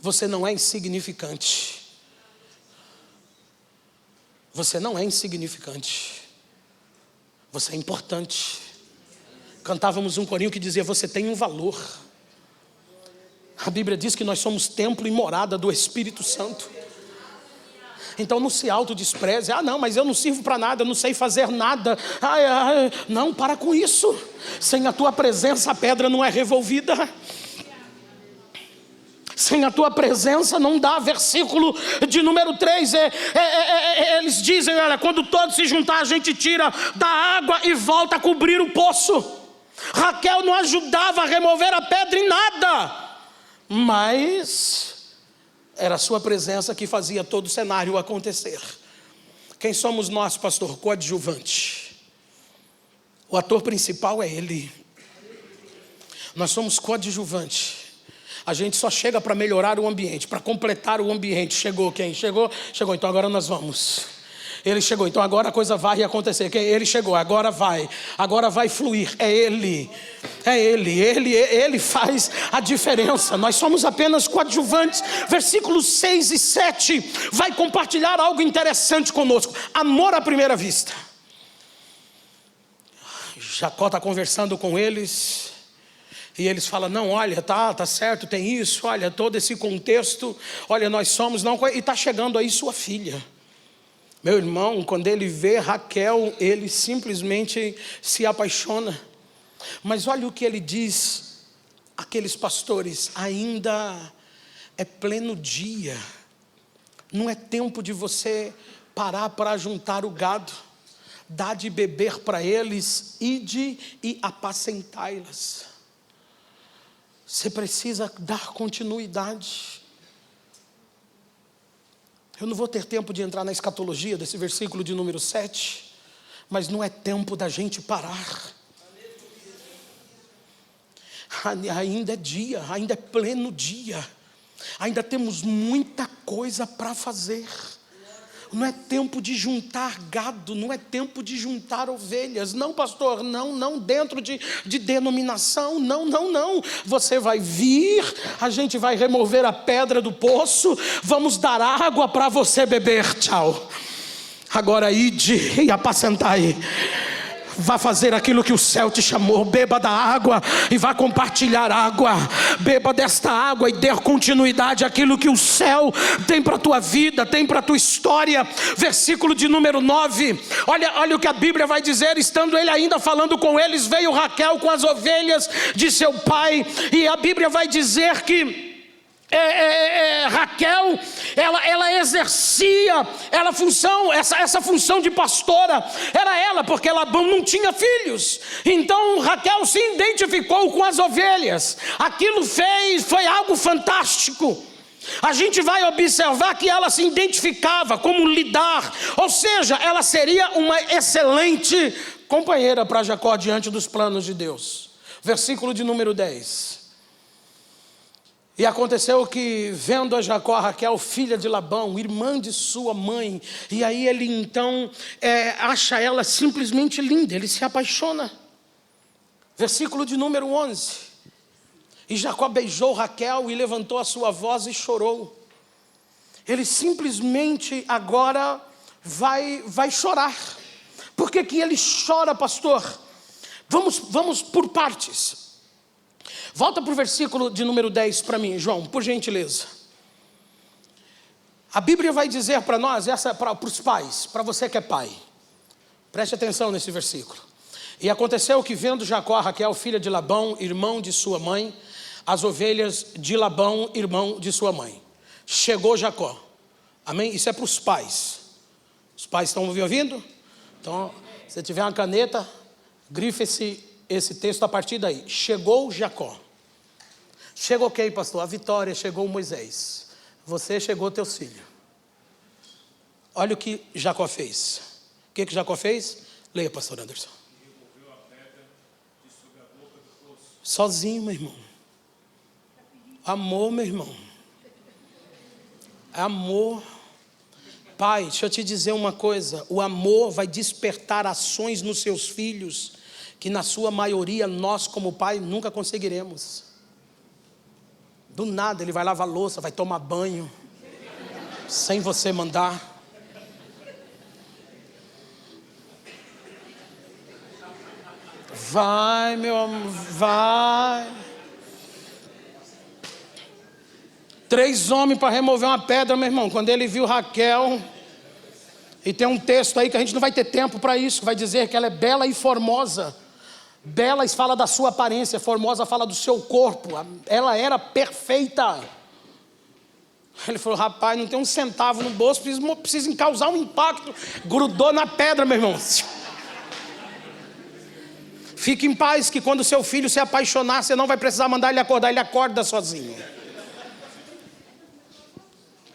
Você não é insignificante. Você não é insignificante. Você é importante. Cantávamos um corinho que dizia, você tem um valor. A Bíblia diz que nós somos templo e morada do Espírito Santo. Então não se autodespreze. Não, mas eu não sirvo para nada, eu não sei fazer nada. Não, para com isso. Sem a tua presença a pedra não é revolvida. Sem a tua presença não dá. Versículo de número 3, eles dizem, olha, quando todos se juntar, a gente tira da água e volta a cobrir o poço. Raquel não ajudava a remover a pedra em nada, mas era a sua presença que fazia todo o cenário acontecer. Quem somos nós, pastor? Coadjuvante. O ator principal é ele. Nós somos coadjuvante. A gente só chega para melhorar o ambiente, para completar o ambiente. Chegou quem? Chegou, então agora nós vamos. Ele chegou, então agora a coisa vai acontecer. Ele chegou, agora vai fluir. É ele, ele faz a diferença. Nós somos apenas coadjuvantes. Versículos 6 e 7 vai compartilhar algo interessante conosco. Amor à primeira vista. Jacó está conversando com eles. E eles falam, não, olha, tá certo, tem isso, olha, todo esse contexto, olha, nós somos, não, e está chegando aí sua filha. Meu irmão, quando ele vê Raquel, ele simplesmente se apaixona. Mas olha o que ele diz àqueles pastores, ainda é pleno dia, não é tempo de você parar para juntar o gado, dá de beber para eles, ide e apacentai-las. Você precisa dar continuidade. Eu não vou ter tempo de entrar na escatologia desse versículo de número 7, mas não é tempo da gente parar. Ainda é dia, ainda é pleno dia, ainda temos muita coisa para fazer. Não é tempo de juntar gado, não é tempo de juntar ovelhas. Não, pastor, não dentro de denominação, não. Você vai vir, a gente vai remover a pedra do poço, vamos dar água para você beber, tchau. Agora ide e apacentai. Vá fazer aquilo que o céu te chamou. Beba da água e vá compartilhar água. Beba desta água e dê continuidade àquilo que o céu tem para a tua vida, tem para a tua história. Versículo de número 9. Olha o que a Bíblia vai dizer. Estando ele ainda falando com eles, veio Raquel com as ovelhas de seu pai. E a Bíblia vai dizer que Raquel, ela exercia essa função de pastora, era ela, porque Labão não tinha filhos. Então Raquel se identificou com as ovelhas. Aquilo foi algo fantástico. A gente vai observar que ela se identificava como lidar, ou seja, ela seria uma excelente companheira para Jacó diante dos planos de Deus. Versículo de número 10. E aconteceu que, vendo a Jacó, a Raquel, filha de Labão, irmã de sua mãe, e aí ele então acha ela simplesmente linda, ele se apaixona. Versículo de número 11. E Jacó beijou Raquel e levantou a sua voz e chorou. Ele simplesmente agora vai chorar. Por que ele chora, pastor? Vamos por partes. Volta para o versículo de número 10 para mim, João, por gentileza. A Bíblia vai dizer para nós, para os pais, para você que é pai. Preste atenção nesse versículo. E aconteceu que, vendo Jacó, Raquel, filha de Labão, irmão de sua mãe, as ovelhas de Labão, irmão de sua mãe. Chegou Jacó. Amém? Isso é para os pais. Os pais estão me ouvindo? Então, se tiver uma caneta, grife esse texto a partir daí. Chegou Jacó. Chegou quem, pastor? A vitória, chegou Moisés. Você chegou teus filhos. Olha o que Jacó fez. O que Jacó fez? Leia, pastor Anderson. Removeu a pedra de sobre a boca do poço. Sozinho, meu irmão. Amor, meu irmão. Amor. Pai, deixa eu te dizer uma coisa. O amor vai despertar ações nos seus filhos que na sua maioria nós como pai nunca conseguiremos. Do nada ele vai lavar louça, vai tomar banho, sem você mandar. Vai, meu amor, vai. 3 homens para remover uma pedra, meu irmão. Quando ele viu Raquel, e tem um texto aí que a gente não vai ter tempo para isso, vai dizer que ela é bela e formosa. Bela fala da sua aparência, formosa fala do seu corpo. Ela era perfeita. Ele falou, rapaz, não tem um centavo no bolso, preciso causar um impacto. Grudou na pedra, meu irmão. Fique em paz, que quando seu filho se apaixonar, você não vai precisar mandar ele acordar, ele acorda sozinho.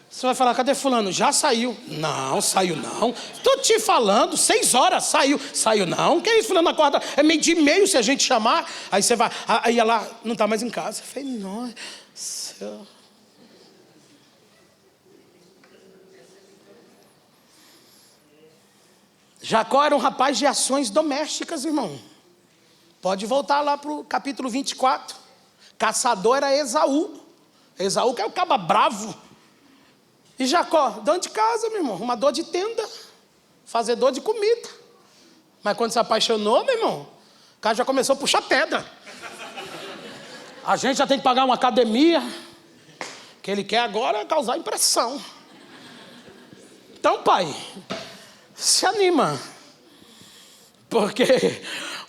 Você vai falar, cadê fulano? Já saiu. Não, saiu não. Estou te falando, 6 horas, saiu. Saiu não, que isso, fulano acorda, é 12:30 se a gente chamar. Aí você vai, aí ela não está mais em casa. Eu falei, nossa. Jacó era um rapaz de ações domésticas, irmão. Pode voltar lá para o capítulo 24. Caçador era Esaú. Esaú que é o caba bravo. E Jacó, dono de casa, meu irmão. Arrumador de tenda. Fazedor de comida. Mas quando se apaixonou, meu irmão, o cara já começou a puxar pedra. A gente já tem que pagar uma academia. O que ele quer agora é causar impressão. Então, pai, se anima. Porque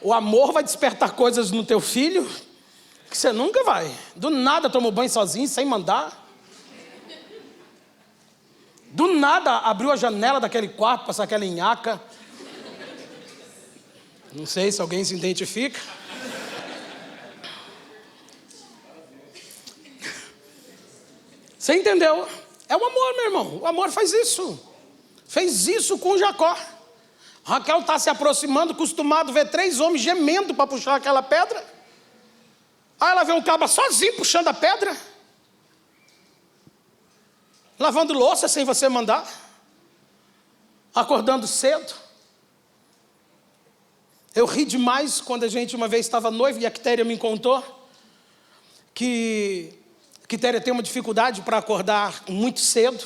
o amor vai despertar coisas no teu filho que você nunca vai. Do nada tomou banho sozinho, sem mandar. Do nada abriu a janela daquele quarto, passar aquela nhaca. Não sei se alguém se identifica. Você entendeu? É o amor, meu irmão. O amor faz isso. Fez isso com Jacó. Raquel está se aproximando, acostumado a ver 3 homens gemendo para puxar aquela pedra. Aí ela vê um caba sozinho puxando a pedra. Lavando louça sem você mandar. Acordando cedo. Eu ri demais quando a gente uma vez estava noivo e a Quitéria me contou que Quitéria tem uma dificuldade para acordar muito cedo.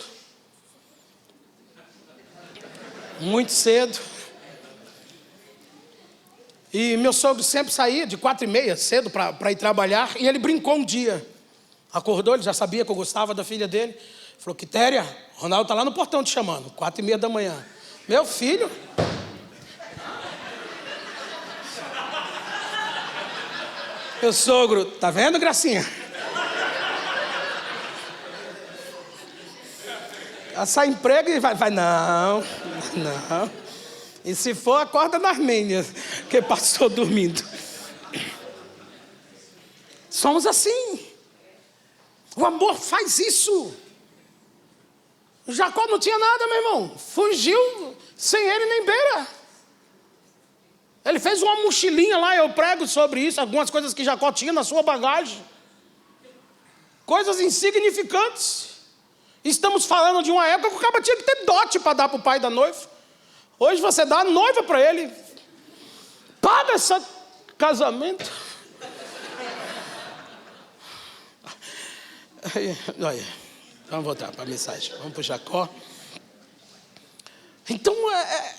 Muito cedo. E meu sogro sempre saía de 4:30 cedo para ir trabalhar. E ele brincou um dia. Acordou, ele já sabia que eu gostava da filha dele. Falou, Quitéria, Ronaldo está lá no portão te chamando. 4:30 da manhã. Meu filho. Meu sogro, tá vendo, Gracinha? Sai emprego e vai, não. E se for, acorda na Armênia, que passou dormindo. Somos assim. O amor faz isso. Jacó não tinha nada, meu irmão. Fugiu sem ele nem beira. Ele fez uma mochilinha lá, eu prego sobre isso, algumas coisas que Jacó tinha na sua bagagem. Coisas insignificantes. Estamos falando de uma época que o cara tinha que ter dote para dar para o pai da noiva. Hoje você dá a noiva para ele. Paga esse casamento. Olha, vamos voltar para a mensagem. Vamos para o Jacó. Então,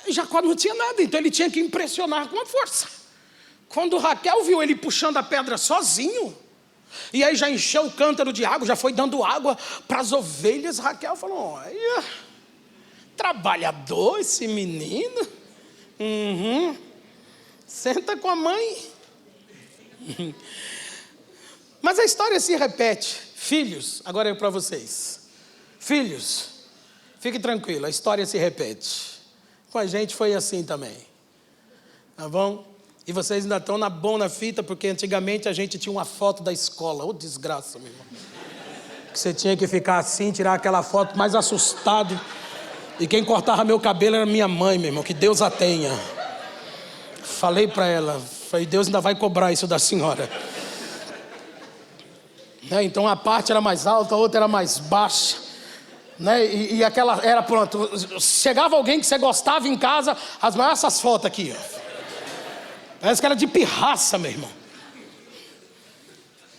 Jacó não tinha nada, então ele tinha que impressionar com a força. Quando Raquel viu ele puxando a pedra sozinho, e aí já encheu o cântaro de água, já foi dando água para as ovelhas, Raquel falou, olha, trabalhador esse menino. Senta com a mãe. Mas a história se repete. Filhos, agora é para vocês. Filhos, fique tranquilo, a história se repete. Com a gente foi assim também. Tá bom? E vocês ainda estão na fita, porque antigamente a gente tinha uma foto da escola. Ô, desgraça, meu irmão. Que você tinha que ficar assim, tirar aquela foto mais assustado. E quem cortava meu cabelo era minha mãe, meu irmão. Que Deus a tenha. Falei para ela, falei, Deus ainda vai cobrar isso da senhora. Então a parte era mais alta, a outra era mais baixa. E aquela era pronto. Chegava alguém que você gostava em casa, as maiores essas fotos aqui, ó. Parece que era de pirraça, meu irmão.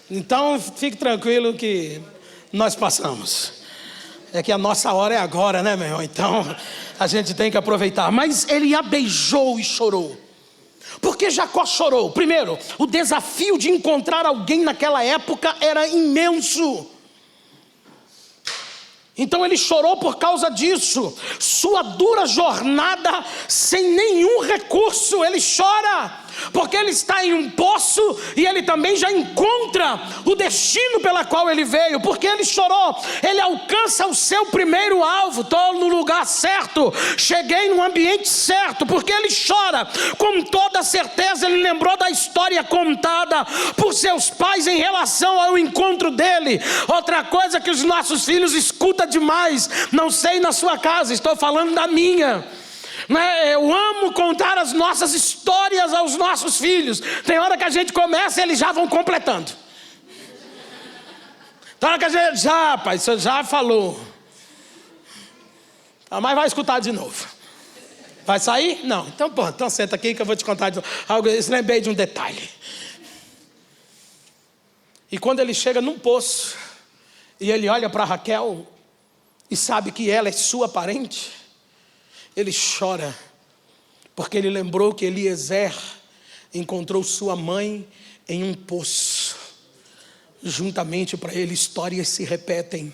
Então fique tranquilo que nós passamos. É que a nossa hora é agora, né, meu irmão? Então a gente tem que aproveitar. Mas ele a beijou e chorou. Por que Jacó chorou? Primeiro, o desafio de encontrar alguém naquela época era imenso. Então ele chorou por causa disso. Sua dura jornada sem nenhum recurso, ele chora. Porque ele está em um poço e ele também já encontra o destino pela qual ele veio. Porque ele chorou, ele alcança o seu primeiro alvo. Estou no lugar certo, cheguei no ambiente certo. Porque ele chora, com toda certeza ele lembrou da história contada por seus pais em relação ao encontro dele. Outra coisa que os nossos filhos escutam demais, não sei na sua casa, estou falando da minha. Eu amo contar as nossas histórias aos nossos filhos. Tem hora que a gente começa e eles já vão completando. Tem hora que a gente já, pai, você já falou. Mas vai escutar de novo. Vai sair? Não. Então, pô, então senta aqui que eu vou te contar de novo. Eu lembrei de um detalhe. E quando ele chega num poço e ele olha para Raquel e sabe que ela é sua parente, ele chora, porque ele lembrou que Eliezer encontrou sua mãe em um poço. Juntamente para ele, histórias se repetem.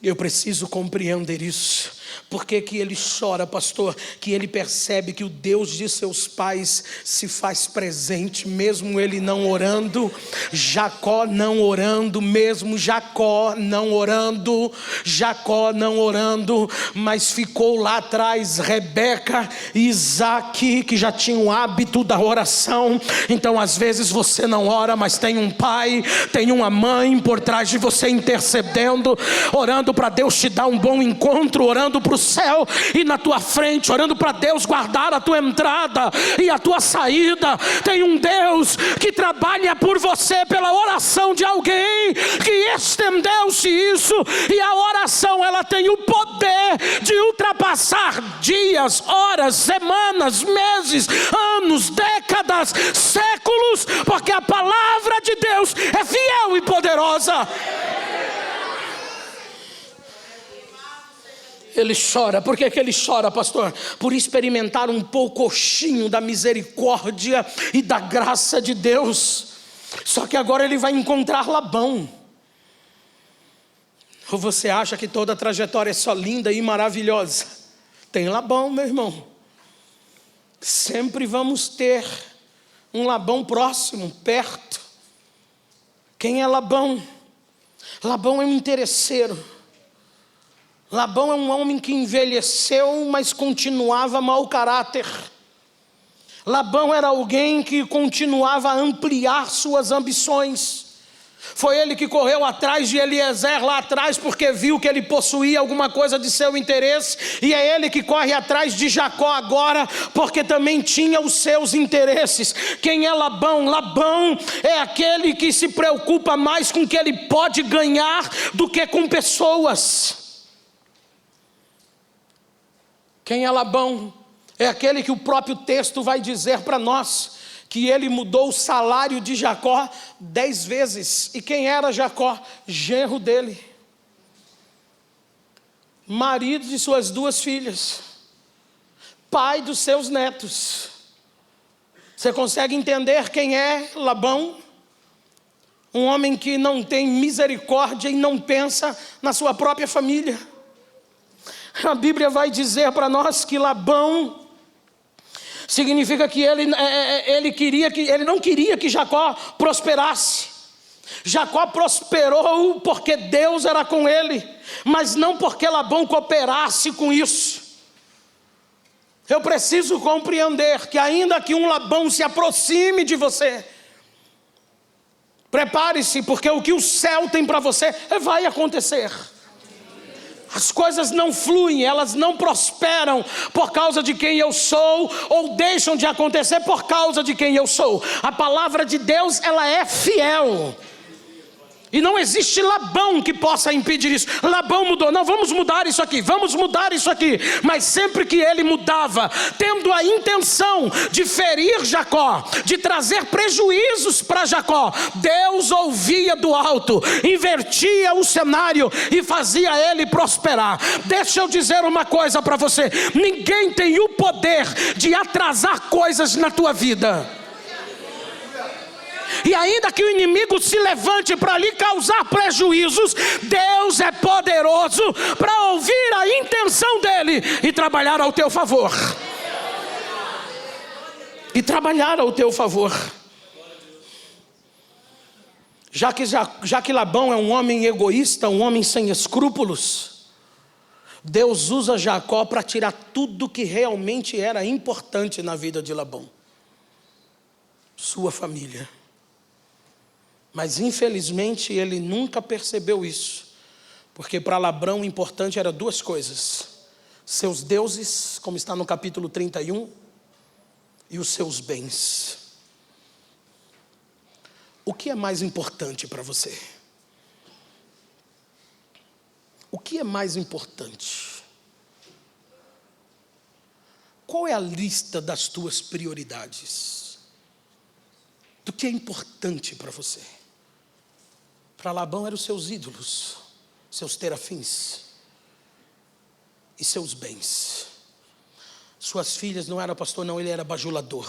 Eu preciso compreender isso. Por que que ele chora, pastor? Que ele percebe que o Deus de seus pais se faz presente, mesmo ele não orando. Jacó não orando, mesmo Jacó não orando. Jacó não orando, mas ficou lá atrás Rebeca e Isaac, que já tinham o hábito da oração. Então às vezes você não ora, mas tem um pai, tem uma mãe por trás de você intercedendo, orando para Deus te dar um bom encontro, orando para o céu e na tua frente, orando para Deus guardar a tua entrada e a tua saída. Tem um Deus que trabalha por você pela oração de alguém que estendeu-se isso, e a oração ela tem o poder de ultrapassar dias, horas, semanas, meses, anos, décadas, séculos, porque a palavra de Deus é fiel e poderosa. Ele chora. Por que que ele chora, pastor? Por experimentar um pouquinho da misericórdia e da graça de Deus. Só que agora ele vai encontrar Labão. Ou você acha que toda a trajetória é só linda e maravilhosa? Tem Labão, meu irmão. Sempre vamos ter um Labão próximo, perto. Quem é Labão? Labão é um interesseiro. Labão é um homem que envelheceu, mas continuava mau caráter. Labão era alguém que continuava a ampliar suas ambições. Foi ele que correu atrás de Eliezer lá atrás, porque viu que ele possuía alguma coisa de seu interesse. E é ele que corre atrás de Jacó agora, porque também tinha os seus interesses. Quem é Labão? Labão é aquele que se preocupa mais com o que ele pode ganhar do que com pessoas. Quem é Labão? É aquele que o próprio texto vai dizer para nós que ele mudou o salário de Jacó 10 vezes. E quem era Jacó? Genro dele, marido de suas 2 filhas, pai dos seus netos. Você consegue entender quem é Labão? Um homem que não tem misericórdia e não pensa na sua própria família. A Bíblia vai dizer para nós que Labão significa que ele não queria que Jacó prosperasse. Jacó prosperou porque Deus era com ele, mas não porque Labão cooperasse com isso. Eu preciso compreender que ainda que um Labão se aproxime de você, prepare-se, porque o que o céu tem para você vai acontecer. As coisas não fluem, elas não prosperam por causa de quem eu sou, ou deixam de acontecer por causa de quem eu sou. A palavra de Deus, ela é fiel. E não existe Labão que possa impedir isso. Labão mudou, não, vamos mudar isso aqui, vamos mudar isso aqui. Mas sempre que ele mudava, tendo a intenção de ferir Jacó, de trazer prejuízos para Jacó, Deus ouvia do alto, invertia o cenário e fazia ele prosperar. Deixa eu dizer uma coisa para você: ninguém tem o poder de atrasar coisas na tua vida. E ainda que o inimigo se levante para lhe causar prejuízos, Deus é poderoso para ouvir a intenção dele e trabalhar ao teu favor. E trabalhar ao teu favor. Já que Labão é um homem egoísta, um homem sem escrúpulos, Deus usa Jacó para tirar tudo que realmente era importante na vida de Labão. Sua família. Mas infelizmente ele nunca percebeu isso. Porque para Labão o importante era duas coisas: seus deuses, como está no capítulo 31, e os seus bens. O que é mais importante para você? O que é mais importante? Qual é a lista das tuas prioridades? Do que é importante para você? Para Labão eram os seus ídolos, seus terafins e seus bens. Suas filhas não eram pastor, não, ele era bajulador.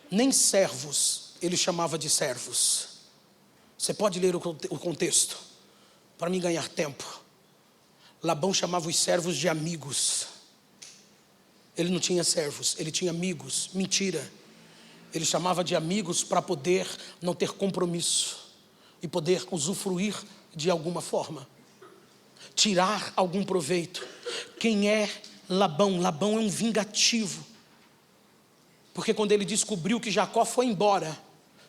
Nem servos ele chamava de servos. Você pode ler o contexto para me ganhar tempo. Labão chamava os servos de amigos. Ele não tinha servos, ele tinha amigos. Mentira. Ele chamava de amigos para poder não ter compromisso e poder usufruir de alguma forma, tirar algum proveito. Quem é Labão? Labão é um vingativo. Porque quando ele descobriu que Jacó foi embora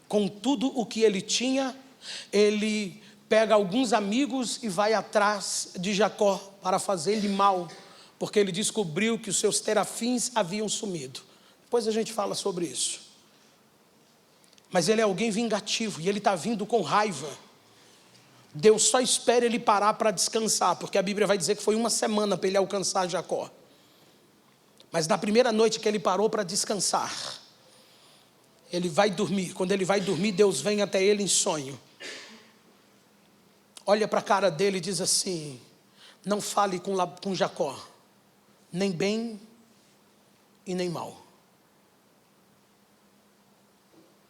com tudo o que ele tinha, ele pega alguns amigos e vai atrás de Jacó para fazer-lhe mal, porque ele descobriu que os seus terafins haviam sumido. Depois a gente fala sobre isso. Mas ele é alguém vingativo e ele está vindo com raiva. Deus só espera ele parar para descansar, porque a Bíblia vai dizer que foi 1 semana para ele alcançar Jacó. Mas na primeira noite que ele parou para descansar, ele vai dormir. Quando ele vai dormir, Deus vem até ele em sonho. Olha para a cara dele e diz assim: não fale com Jacó, nem bem e nem mal.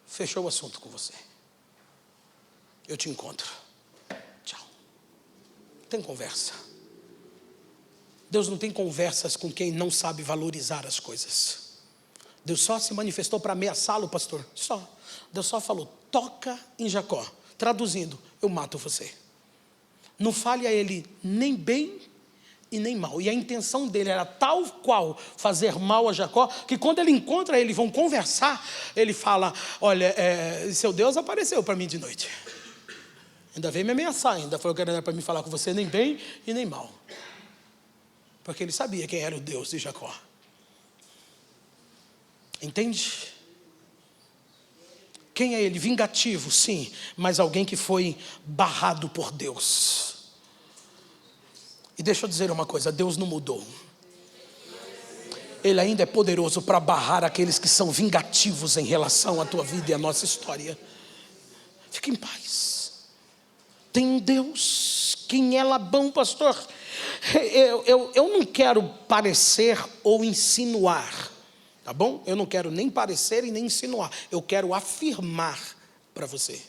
Fechou o assunto com você. Eu te encontro. Tchau. Tem conversa. Deus não tem conversas com quem não sabe valorizar as coisas. Deus só se manifestou para ameaçá-lo, pastor. Só. Deus só falou: toca em Jacó. Traduzindo: eu mato você. Não fale a ele nem bem e nem mal. E a intenção dele era tal qual fazer mal a Jacó, que quando ele encontra ele, vão conversar, ele fala: olha, seu Deus apareceu para mim de noite. Ainda veio me ameaçar, ainda falou que era para mim falar com você nem bem e nem mal. Porque ele sabia quem era o Deus de Jacó. Entende? Quem é ele? Vingativo, sim, mas alguém que foi barrado por Deus. E deixa eu dizer uma coisa: Deus não mudou. Ele ainda é poderoso para barrar aqueles que são vingativos em relação à tua vida e à nossa história. Fique em paz. Tem um Deus. Quem é Labão, pastor? Eu não quero parecer ou insinuar, tá bom? Eu não quero nem parecer e nem insinuar. Eu quero afirmar para você.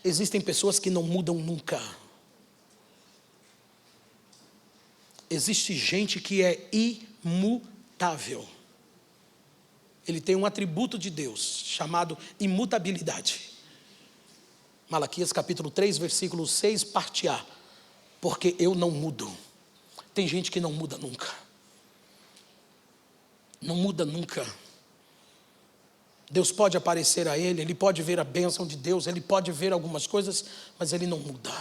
Existem pessoas que não mudam nunca. Existe gente que é imutável. Ele tem um atributo de Deus chamado imutabilidade. Malaquias capítulo 3, versículo 6, parte A. Porque eu não mudo. Tem gente que não muda nunca. Não muda nunca. Deus pode aparecer a ele, ele pode ver a bênção de Deus, ele pode ver algumas coisas, mas ele não muda.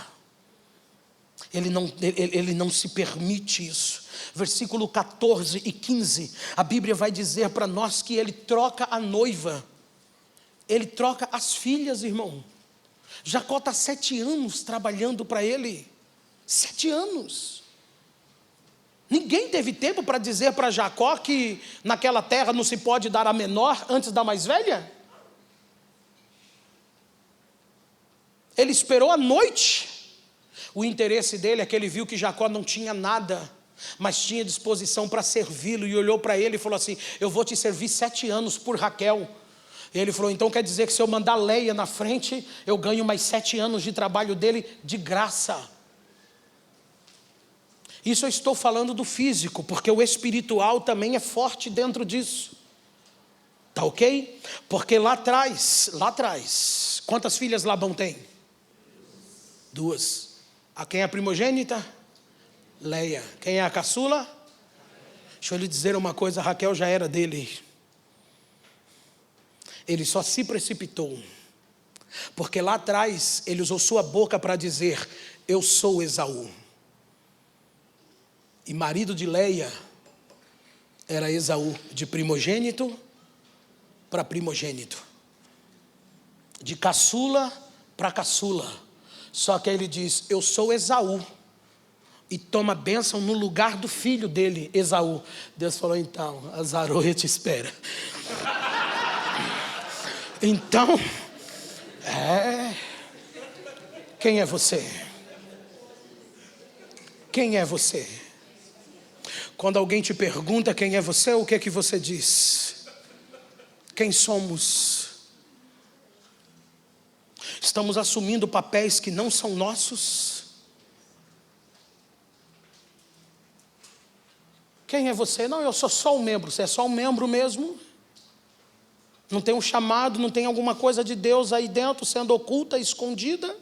Ele não se permite isso. Versículo 14 e 15, a Bíblia vai dizer para nós que ele troca a noiva. Ele troca as filhas, irmão. Jacó está 7 anos trabalhando para ele. 7 anos. Ninguém teve tempo para dizer para Jacó que naquela terra não se pode dar a menor antes da mais velha? Ele esperou a noite. O interesse dele é que ele viu que Jacó não tinha nada, mas tinha disposição para servi-lo, e olhou para ele e falou assim: eu vou te servir 7 anos por Raquel. E ele falou, então quer dizer que se eu mandar Leia na frente, eu ganho mais 7 anos de trabalho dele de graça. Isso eu estou falando do físico, porque o espiritual também é forte dentro disso. Tá ok? Porque lá atrás, quantas filhas Labão tem? 2. A quem é a primogênita? Leia. Quem é a caçula? Deixa eu lhe dizer uma coisa, Raquel já era dele. Ele só se precipitou, porque lá atrás ele usou sua boca para dizer, eu sou Esaú. E marido de Leia era Esaú, de primogênito para primogênito, de caçula para caçula. Só que ele diz, eu sou Esaú, e toma bênção no lugar do filho dele, Esaú. Deus falou, então, a zaroia te espera. Então, quem é você? Quem é você? Quando alguém te pergunta quem é você, o que é que você diz? Quem somos? Estamos assumindo papéis que não são nossos? Quem é você? Não, eu sou só um membro. Você é só um membro mesmo? Não tem um chamado, não tem alguma coisa de Deus aí dentro, sendo oculta, escondida?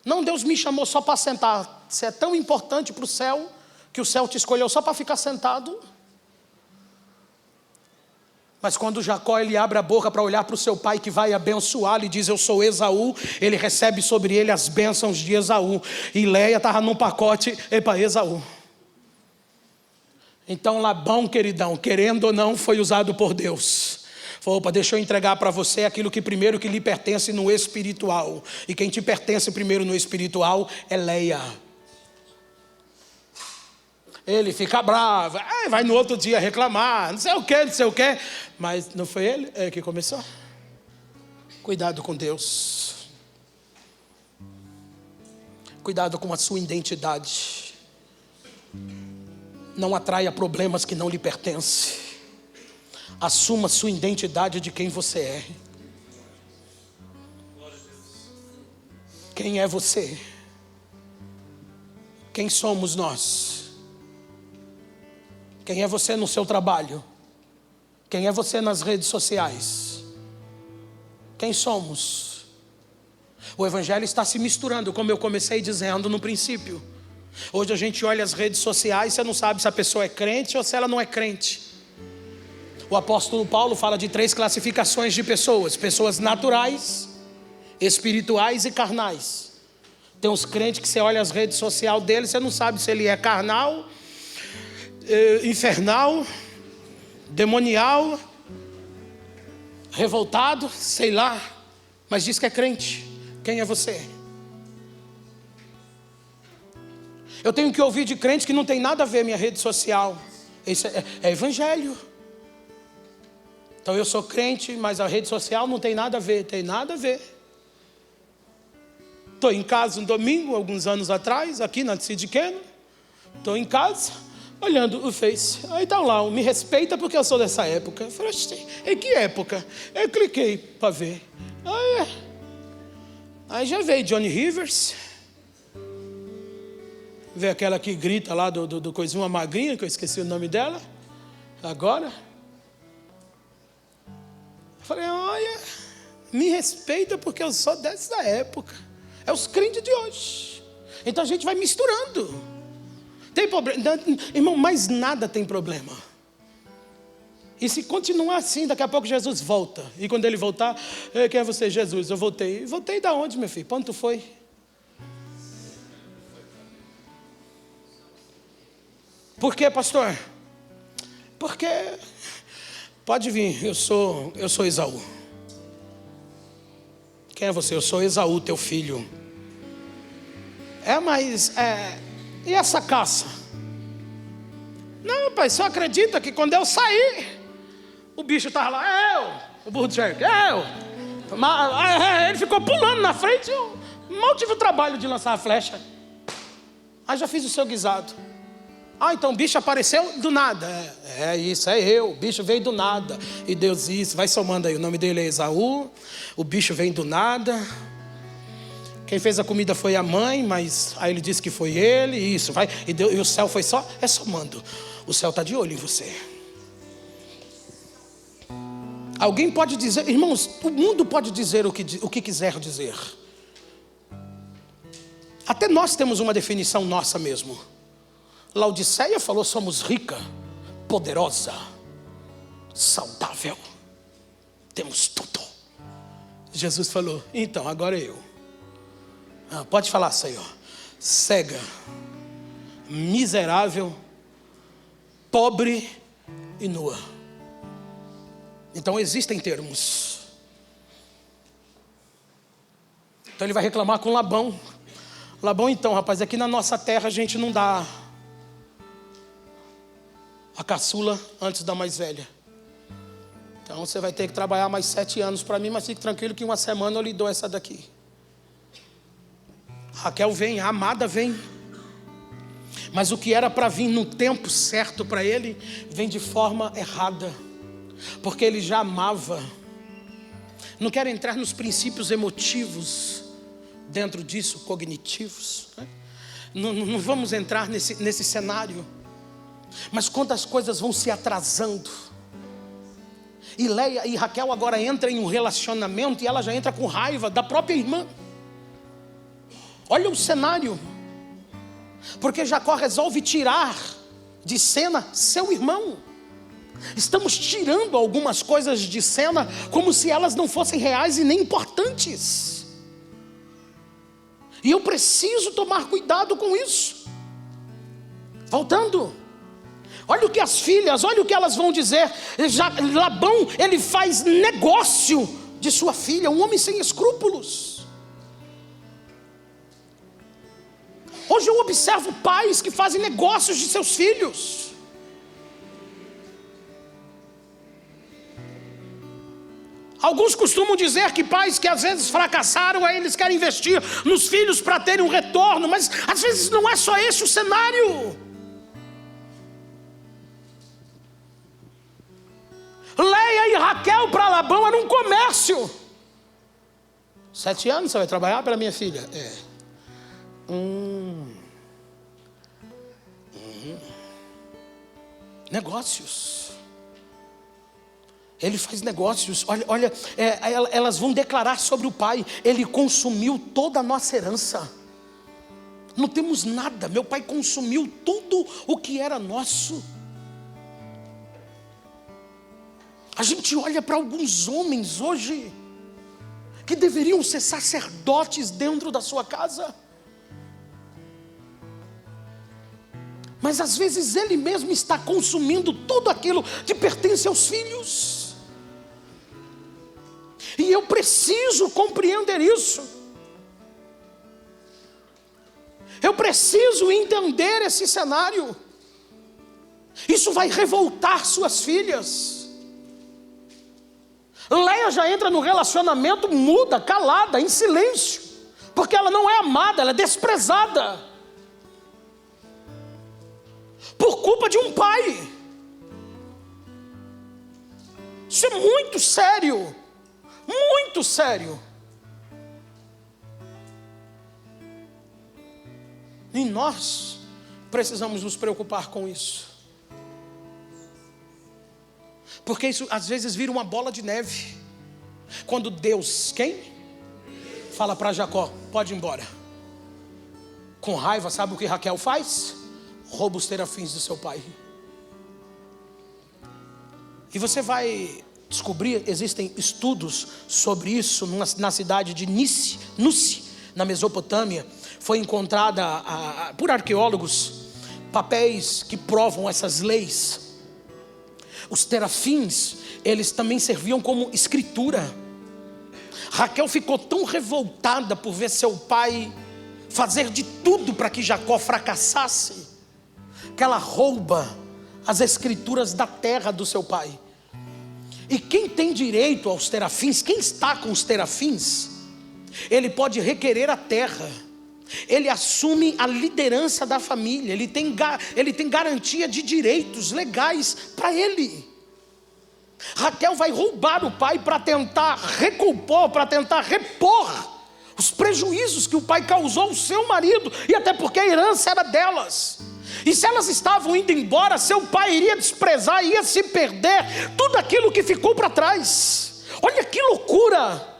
Não, Deus me chamou só para sentar. Você é tão importante para o céu, que o céu te escolheu só para ficar sentado? Mas quando Jacó ele abre a boca para olhar para o seu pai que vai abençoá-lo e diz, eu sou Esaú, ele recebe sobre ele as bênçãos de Esaú. E Leia estava num pacote, para Esaú. Então Labão, queridão, querendo ou não, foi usado por Deus. Falou, opa, deixa eu entregar para você aquilo que primeiro que lhe pertence no espiritual. E quem te pertence primeiro no espiritual é Leia. Ele fica bravo, vai no outro dia reclamar, não sei o que. Mas não foi ele que começou? Cuidado com Deus. Cuidado com a sua identidade. Não atraia problemas que não lhe pertencem. Assuma sua identidade de quem você é. Quem é você? Quem somos nós? Quem é você no seu trabalho? Quem é você nas redes sociais? Quem somos? O evangelho está se misturando, como eu comecei dizendo no princípio. Hoje a gente olha as redes sociais, você não sabe se a pessoa é crente ou se ela não é crente. O apóstolo Paulo fala de 3 classificações de pessoas: pessoas naturais, espirituais e carnais. Tem uns crentes que você olha as redes sociais dele, você não sabe se ele é carnal, infernal, demonial, revoltado, sei lá, mas diz que é crente. Quem é você? Eu tenho que ouvir de crente que não tem nada a ver minha rede social. Isso é evangelho. Então eu sou crente, mas a rede social não tem nada a ver. Tem nada a ver. Estou em casa um domingo, alguns anos atrás, aqui na Cid Keno. Estou em casa, olhando o Face. Aí está lá, me respeita porque eu sou dessa época. Eu falei, em que época? Eu cliquei para ver. Aí já veio Johnny Rivers. Vê aquela que grita lá do coisinho, uma magrinha, que eu esqueci o nome dela. Agora. Eu falei, olha, me respeita porque eu sou dessa época. É os crentes de hoje. Então a gente vai misturando. Tem problema, irmão, mais nada tem problema. E se continuar assim, daqui a pouco Jesus volta. E quando ele voltar, quem é você? Jesus, eu voltei. Voltei da onde, meu filho? Pra onde tu foi? Por quê, pastor? Porque, pode vir, eu sou Esaú. Quem é você? Eu sou Esaú, teu filho. E essa caça? Não, pai, só acredita que quando eu sair, o bicho estava lá, o burro de cerco, ele ficou pulando na frente, eu mal tive o trabalho de lançar a flecha. Aí já fiz o seu guisado. Ah, então o bicho apareceu do nada. Isso, é eu. O bicho veio do nada. E Deus disse, vai somando aí. O nome dele é Esaú. O bicho vem do nada. Quem fez a comida foi a mãe, mas aí ele disse que foi ele. Isso, vai. E o céu foi só, somando. O céu está de olho em você. Alguém pode dizer, irmãos, o mundo pode dizer o que quiser dizer. Até nós temos uma definição nossa mesmo. Laodiceia falou, somos rica, poderosa, saudável. Temos tudo. Jesus falou, então, agora eu. Pode falar, Senhor. Cega, miserável, pobre e nua. Então existem termos. Então ele vai reclamar com Labão. Labão, então, rapaz, aqui na nossa terra a gente não dá a caçula antes da mais velha. Então você vai ter que trabalhar mais 7 anos para mim, mas fique tranquilo que 1 semana eu lhe dou essa daqui. Raquel vem, a amada vem. Mas o que era para vir no tempo certo para ele, vem de forma errada. Porque ele já amava. Não quero entrar nos princípios emotivos dentro disso, cognitivos, né? Não vamos entrar nesse cenário. Mas quando as coisas vão se atrasando, e Leia e Raquel agora entram em um relacionamento, e ela já entra com raiva da própria irmã. Olha o cenário. Porque Jacó resolve tirar de cena seu irmão. Estamos tirando algumas coisas de cena como se elas não fossem reais e nem importantes. E eu preciso tomar cuidado com isso. Voltando. Olha o que as filhas, olha o que elas vão dizer. Labão, ele faz negócio de sua filha, um homem sem escrúpulos. Hoje eu observo pais que fazem negócios de seus filhos. Alguns costumam dizer que pais que às vezes fracassaram, aí eles querem investir nos filhos para terem um retorno, mas às vezes não é só esse o cenário. Leia e Raquel para Labão era um comércio. 7 anos você vai trabalhar pela minha filha? Negócios. Ele faz negócios. Olha, elas vão declarar sobre o pai. Ele consumiu toda a nossa herança. Não temos nada. Meu pai consumiu tudo o que era nosso. A gente olha para alguns homens hoje que deveriam ser sacerdotes dentro da sua casa. Mas às vezes ele mesmo está consumindo tudo aquilo que pertence aos filhos. E eu preciso compreender isso. Eu preciso entender esse cenário. Isso vai revoltar suas filhas. Leia já entra no relacionamento muda, calada, em silêncio. Porque ela não é amada, ela é desprezada. Por culpa de um pai. Isso é muito sério. Muito sério. E nós precisamos nos preocupar com isso. Porque isso às vezes vira uma bola de neve. Quando Deus, quem? Fala para Jacó, pode ir embora. Com raiva, sabe o que Raquel faz? Rouba os terafins do seu pai. E você vai descobrir, existem estudos sobre isso na cidade de Nússi, na Mesopotâmia. Foi encontrada por arqueólogos papéis que provam essas leis. Os terafins, eles também serviam como escritura. Raquel ficou tão revoltada por ver seu pai fazer de tudo para que Jacó fracassasse, que ela rouba as escrituras da terra do seu pai. E quem tem direito aos terafins, quem está com os terafins, ele pode requerer a terra ele assume a liderança da família, ele tem garantia de direitos legais para ele. Raquel vai roubar o pai para tentar recompor, para tentar repor os prejuízos que o pai causou ao seu marido, e até porque a herança era delas. E se elas estavam indo embora, seu pai iria desprezar, ia se perder tudo aquilo que ficou para trás. Olha que loucura!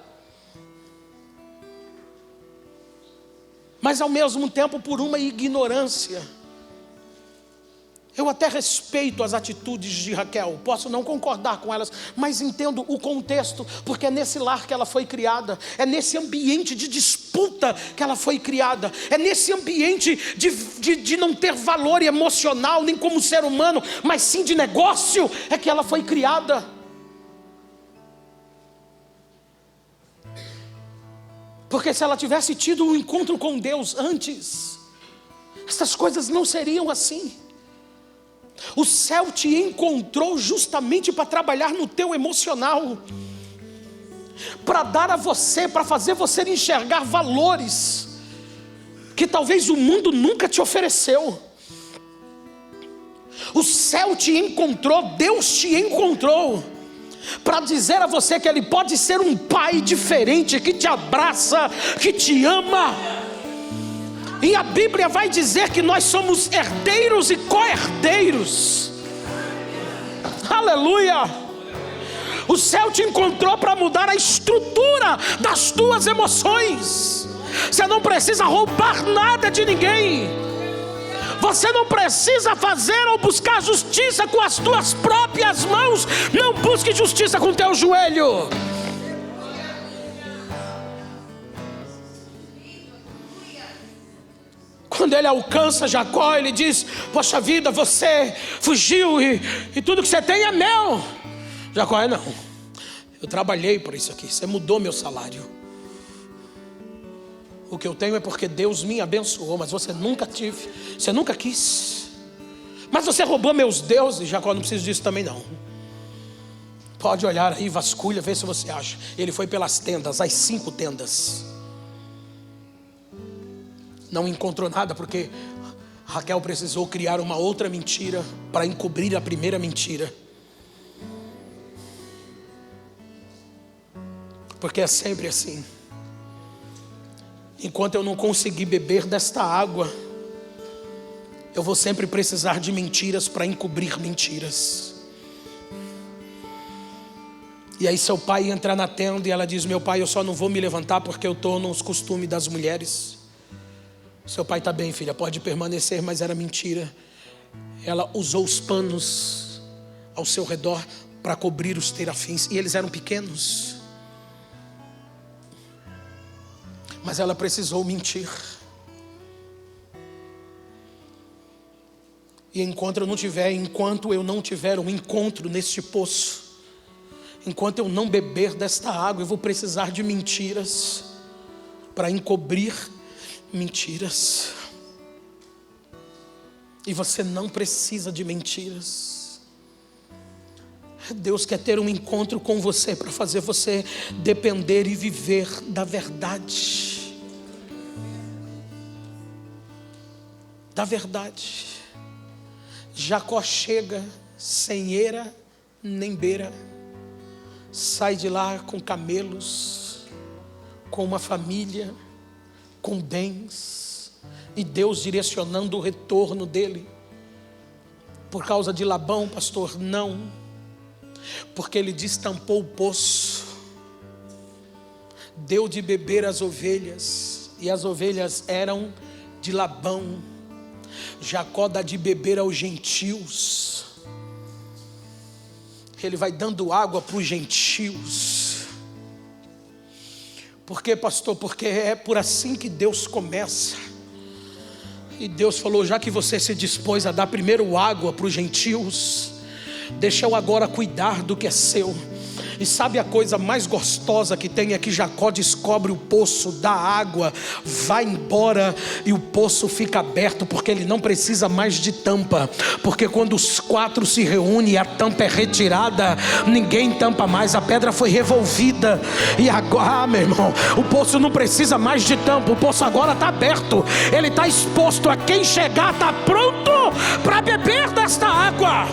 Mas ao mesmo tempo, por uma ignorância. Eu até respeito as atitudes de Raquel, posso não concordar com elas, mas entendo o contexto, porque é nesse lar que ela foi criada, é nesse ambiente de disputa que ela foi criada, é nesse ambiente de não ter valor emocional, nem como ser humano, mas sim de negócio, é que ela foi criada. Porque se ela tivesse tido um encontro com Deus antes, essas coisas não seriam assim. O céu te encontrou justamente para trabalhar no teu emocional, para dar a você, para fazer você enxergar valores que talvez o mundo nunca te ofereceu. O céu te encontrou, Deus te encontrou para dizer a você que Ele pode ser um pai diferente, que te abraça, que te ama. E a Bíblia vai dizer que nós somos herdeiros e co-herdeiros. Aleluia! O céu te encontrou para mudar a estrutura das tuas emoções. Você não precisa roubar nada de ninguém. Você não precisa fazer ou buscar justiça com as tuas próprias mãos. Não busque justiça com teu joelho. Quando ele alcança Jacó, ele diz: poxa vida, você fugiu e tudo que você tem é meu. Jacó: não, eu trabalhei por isso aqui, você mudou meu salário. O que eu tenho é porque Deus me abençoou, mas você nunca teve, você nunca quis. Mas você roubou meus deuses. Jacó: não preciso disso também não. Pode olhar aí, vasculha, vê se você acha. Ele foi pelas tendas, as 5 tendas. Não encontrou nada, porque Raquel precisou criar uma outra mentira para encobrir a primeira mentira. Porque é sempre assim. Enquanto eu não conseguir beber desta água, eu vou sempre precisar de mentiras para encobrir mentiras. E aí seu pai entra na tenda e ela diz: meu pai, eu só não vou me levantar porque eu estou nos costumes das mulheres. Seu pai: está bem, filha, pode permanecer. Mas era mentira. Ela usou os panos ao seu redor para cobrir os terafins, e eles eram pequenos. Mas ela precisou mentir. E enquanto eu não tiver um encontro neste poço, enquanto eu não beber desta água, eu vou precisar de mentiras para encobrir mentiras. E você não precisa de mentiras. Deus quer ter um encontro com você para fazer você depender e viver da verdade. Da verdade. Jacó chega sem eira nem beira, sai de lá com camelos, com uma família, com bens, e Deus direcionando o retorno dele. Por causa de Labão, pastor? Não, porque ele destampou o poço, deu de beber às ovelhas, e as ovelhas eram de Labão. Jacó dá de beber aos gentios. Ele vai dando água para os gentios. Por quê, pastor? Porque é por assim que Deus começa. E Deus falou: já que você se dispôs a dar primeiro água para os gentios, deixa eu agora cuidar do que é seu. E sabe a coisa mais gostosa que tem? É que Jacó descobre o poço da água, vai embora e o poço fica aberto, porque ele não precisa mais de tampa. Porque quando os 4 se reúnem e a tampa é retirada, ninguém tampa mais, a pedra foi revolvida. E agora, meu irmão, o poço não precisa mais de tampa, o poço agora está aberto, ele está exposto a quem chegar, está pronto para beber desta água.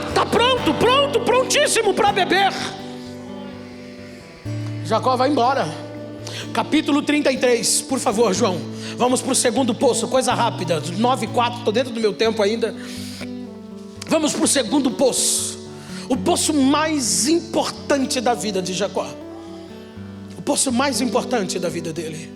Está prontíssimo para beber. Jacó vai embora. Capítulo 33, por favor, João. Vamos para o segundo poço, coisa rápida. 9:4, estou dentro do meu tempo ainda. Vamos para o segundo poço. O poço mais importante da vida de Jacó. O poço mais importante da vida dele.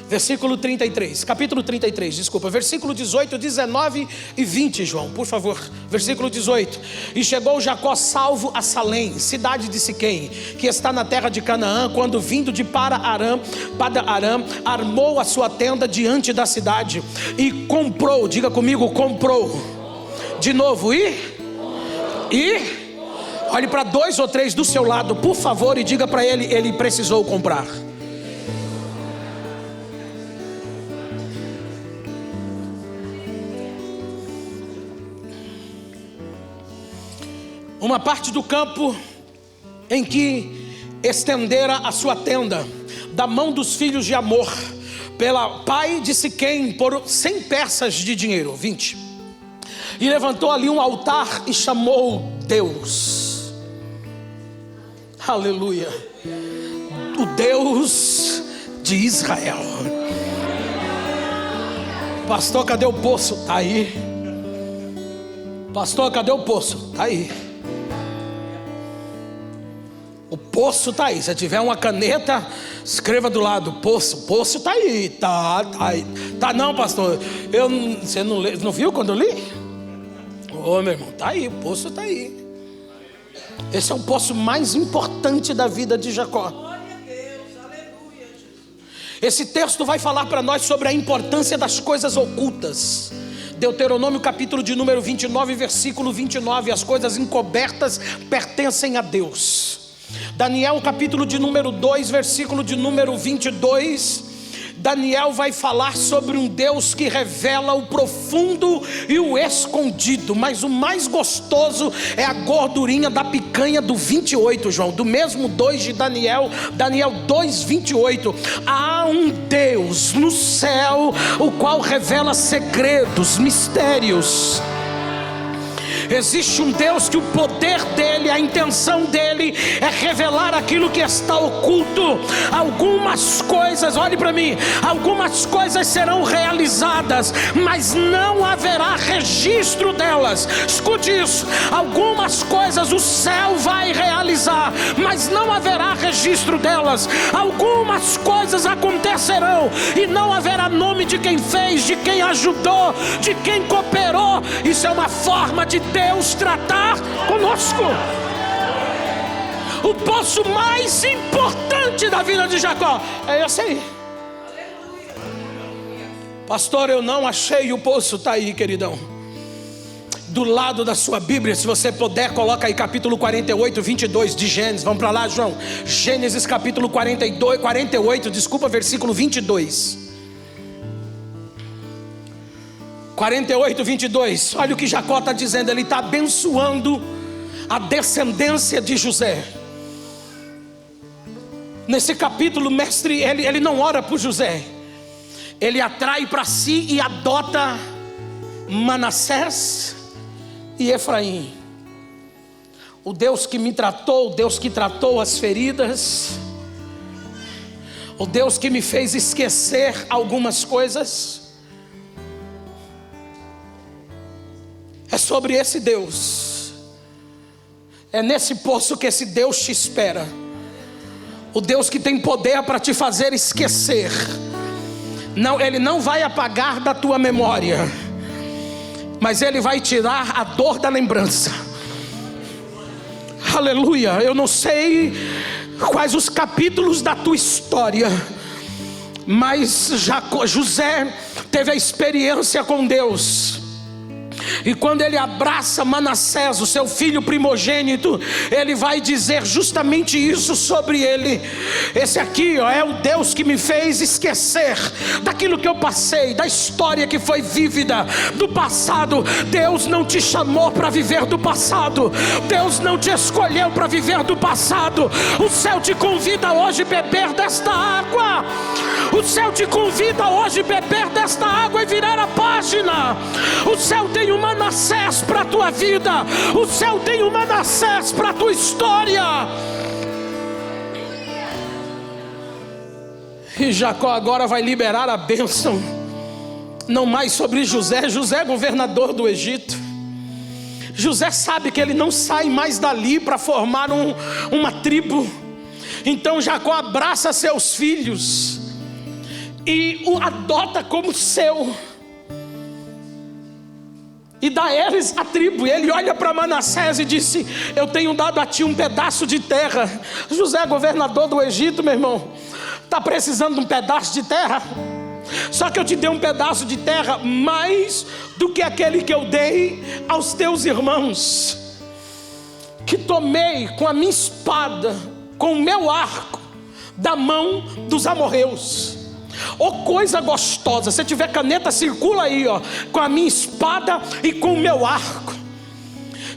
Versículo 33, capítulo 33, desculpa, versículo 18, 19 e 20, João, por favor. Versículo 18: E chegou Jacó salvo a Salém, cidade de Siquém, que está na terra de Canaã, quando vindo de Padan-Arã, armou a sua tenda diante da cidade e comprou, diga comigo, comprou. De novo, e olhe para 2 ou 3 do seu lado, por favor, e diga para ele precisou comprar. Uma parte do campo em que estendera a sua tenda, da mão dos filhos de Amor, pela pai de Siquém, por 100 peças de dinheiro, 20. E levantou ali um altar e chamou Deus. Aleluia. O Deus de Israel. Pastor, cadê o poço? Está aí. Pastor, cadê o poço? Está aí. O poço está aí. Se tiver uma caneta, escreva do lado: poço está aí. Tá aí. Tá não, pastor. Você não viu quando eu li? Ô, meu irmão, está aí. O poço está aí. Esse é o poço mais importante da vida de Jacó. Esse texto vai falar para nós sobre a importância das coisas ocultas. Deuteronômio capítulo de número 29, versículo 29. As coisas encobertas pertencem a Deus. Daniel capítulo de número 2, versículo de número 22. Daniel vai falar sobre um Deus que revela o profundo e o escondido. Mas o mais gostoso é a gordurinha da picanha do 28, João. Do mesmo 2 de Daniel, Daniel 2, 28. Há um Deus no céu, o qual revela segredos, mistérios. Existe um Deus que o poder dele, a intenção dele é revelar aquilo que está oculto. Algumas coisas, olhe para mim, algumas coisas serão realizadas, mas não haverá registro delas. Escute isso: algumas coisas o céu vai realizar, mas não haverá registro delas. Algumas coisas acontecerão e não haverá nome de quem fez, de quem ajudou, de quem cooperou. Isso é uma forma de Deus tratar conosco. O poço mais importante da vida de Jacó é esse aí. Pastor, eu não achei o poço. Está aí, queridão, do lado da sua Bíblia. Se você puder, coloca aí capítulo 48, 22 de Gênesis. Vamos para lá, João. Gênesis capítulo 48, desculpa, versículo 22. 48, 22. Olha o que Jacó está dizendo. Ele está abençoando a descendência de José. Nesse capítulo, mestre, ele não ora por José. Ele atrai para si e adota Manassés e Efraim. O Deus que me tratou, o Deus que tratou as feridas, o Deus que me fez esquecer algumas coisas. É sobre esse Deus, é nesse poço que esse Deus te espera. O Deus que tem poder para te fazer esquecer. Não, Ele não vai apagar da tua memória, mas Ele vai tirar a dor da lembrança. Aleluia. Eu não sei quais os capítulos da tua história, mas José teve a experiência com Deus. E quando ele abraça Manassés, o seu filho primogênito, ele vai dizer justamente isso sobre ele. Esse aqui, ó, é o Deus que me fez esquecer daquilo que eu passei, da história que foi vívida do passado. Deus não te chamou para viver do passado. Deus não te escolheu para viver do passado. O céu te convida hoje a beber desta água. O céu te convida hoje a beber desta água e virar a página. O céu tem um Manassés para a tua vida. O céu tem um Manassés para a tua história. E Jacó agora vai liberar a bênção, não mais sobre José. José é governador do Egito. José sabe que ele não sai mais dali para formar uma tribo. Então Jacó abraça seus filhos e o adota como seu, e dá a eles a tribo. E ele olha para Manassés e disse: eu tenho dado a ti um pedaço de terra. José é governador do Egito, meu irmão. Está precisando de um pedaço de terra? Só que eu te dei um pedaço de terra mais do que aquele que eu dei aos teus irmãos, que tomei com a minha espada, com o meu arco, da mão dos amorreus. Oh, coisa gostosa. Se tiver caneta, circula aí, ó, com a minha espada e com o meu arco.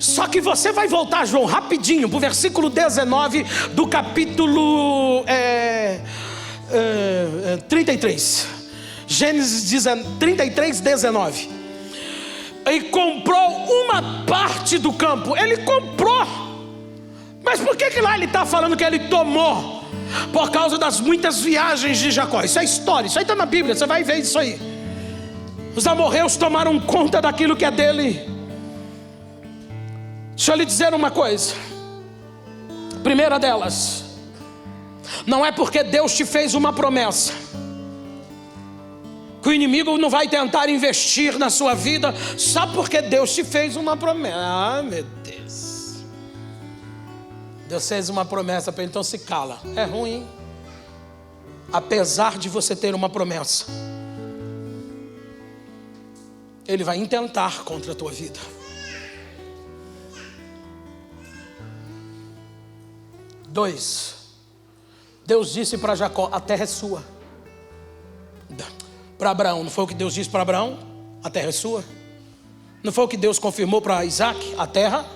Só que você vai voltar, João, rapidinho, para o versículo 19 do capítulo 33. Gênesis 33, 19. E comprou uma parte do campo. Ele comprou. Mas por que lá ele está falando que ele tomou? Por causa das muitas viagens de Jacó. Isso é história, isso aí está na Bíblia, você vai ver isso aí. Os amorreus tomaram conta daquilo que é dele. Deixa eu lhe dizer uma coisa. Primeira delas, não é porque Deus te fez uma promessa que o inimigo não vai tentar investir na sua vida só porque Deus te fez uma promessa. Ah, meu Deus. Deus fez uma promessa para ele, então se cala. É ruim. Apesar de você ter uma promessa, ele vai intentar contra a tua vida. Dois, Deus disse para Jacó: a terra é sua. Para Abraão, não foi o que Deus disse para Abraão? A terra é sua. Não foi o que Deus confirmou para Isaac? A terra.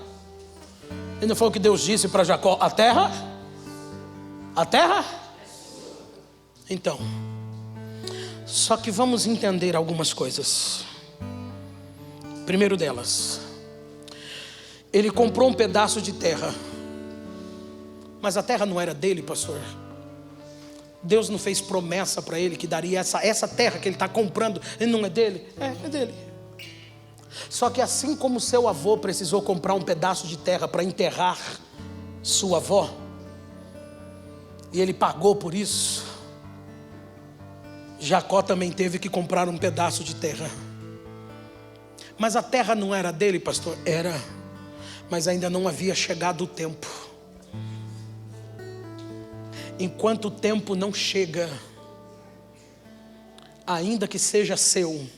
E não foi o que Deus disse para Jacó? A terra? A terra? Então, só que vamos entender algumas coisas. Primeiro delas, ele comprou um pedaço de terra, mas a terra não era dele, pastor. Deus não fez promessa para ele que daria essa terra que ele está comprando. Ele não é dele? É dele. Só que assim como seu avô precisou comprar um pedaço de terra para enterrar sua avó, e ele pagou por isso, Jacó também teve que comprar um pedaço de terra. Mas a terra não era dele, pastor? Era, mas ainda não havia chegado o tempo. Enquanto o tempo não chega, ainda que seja seu,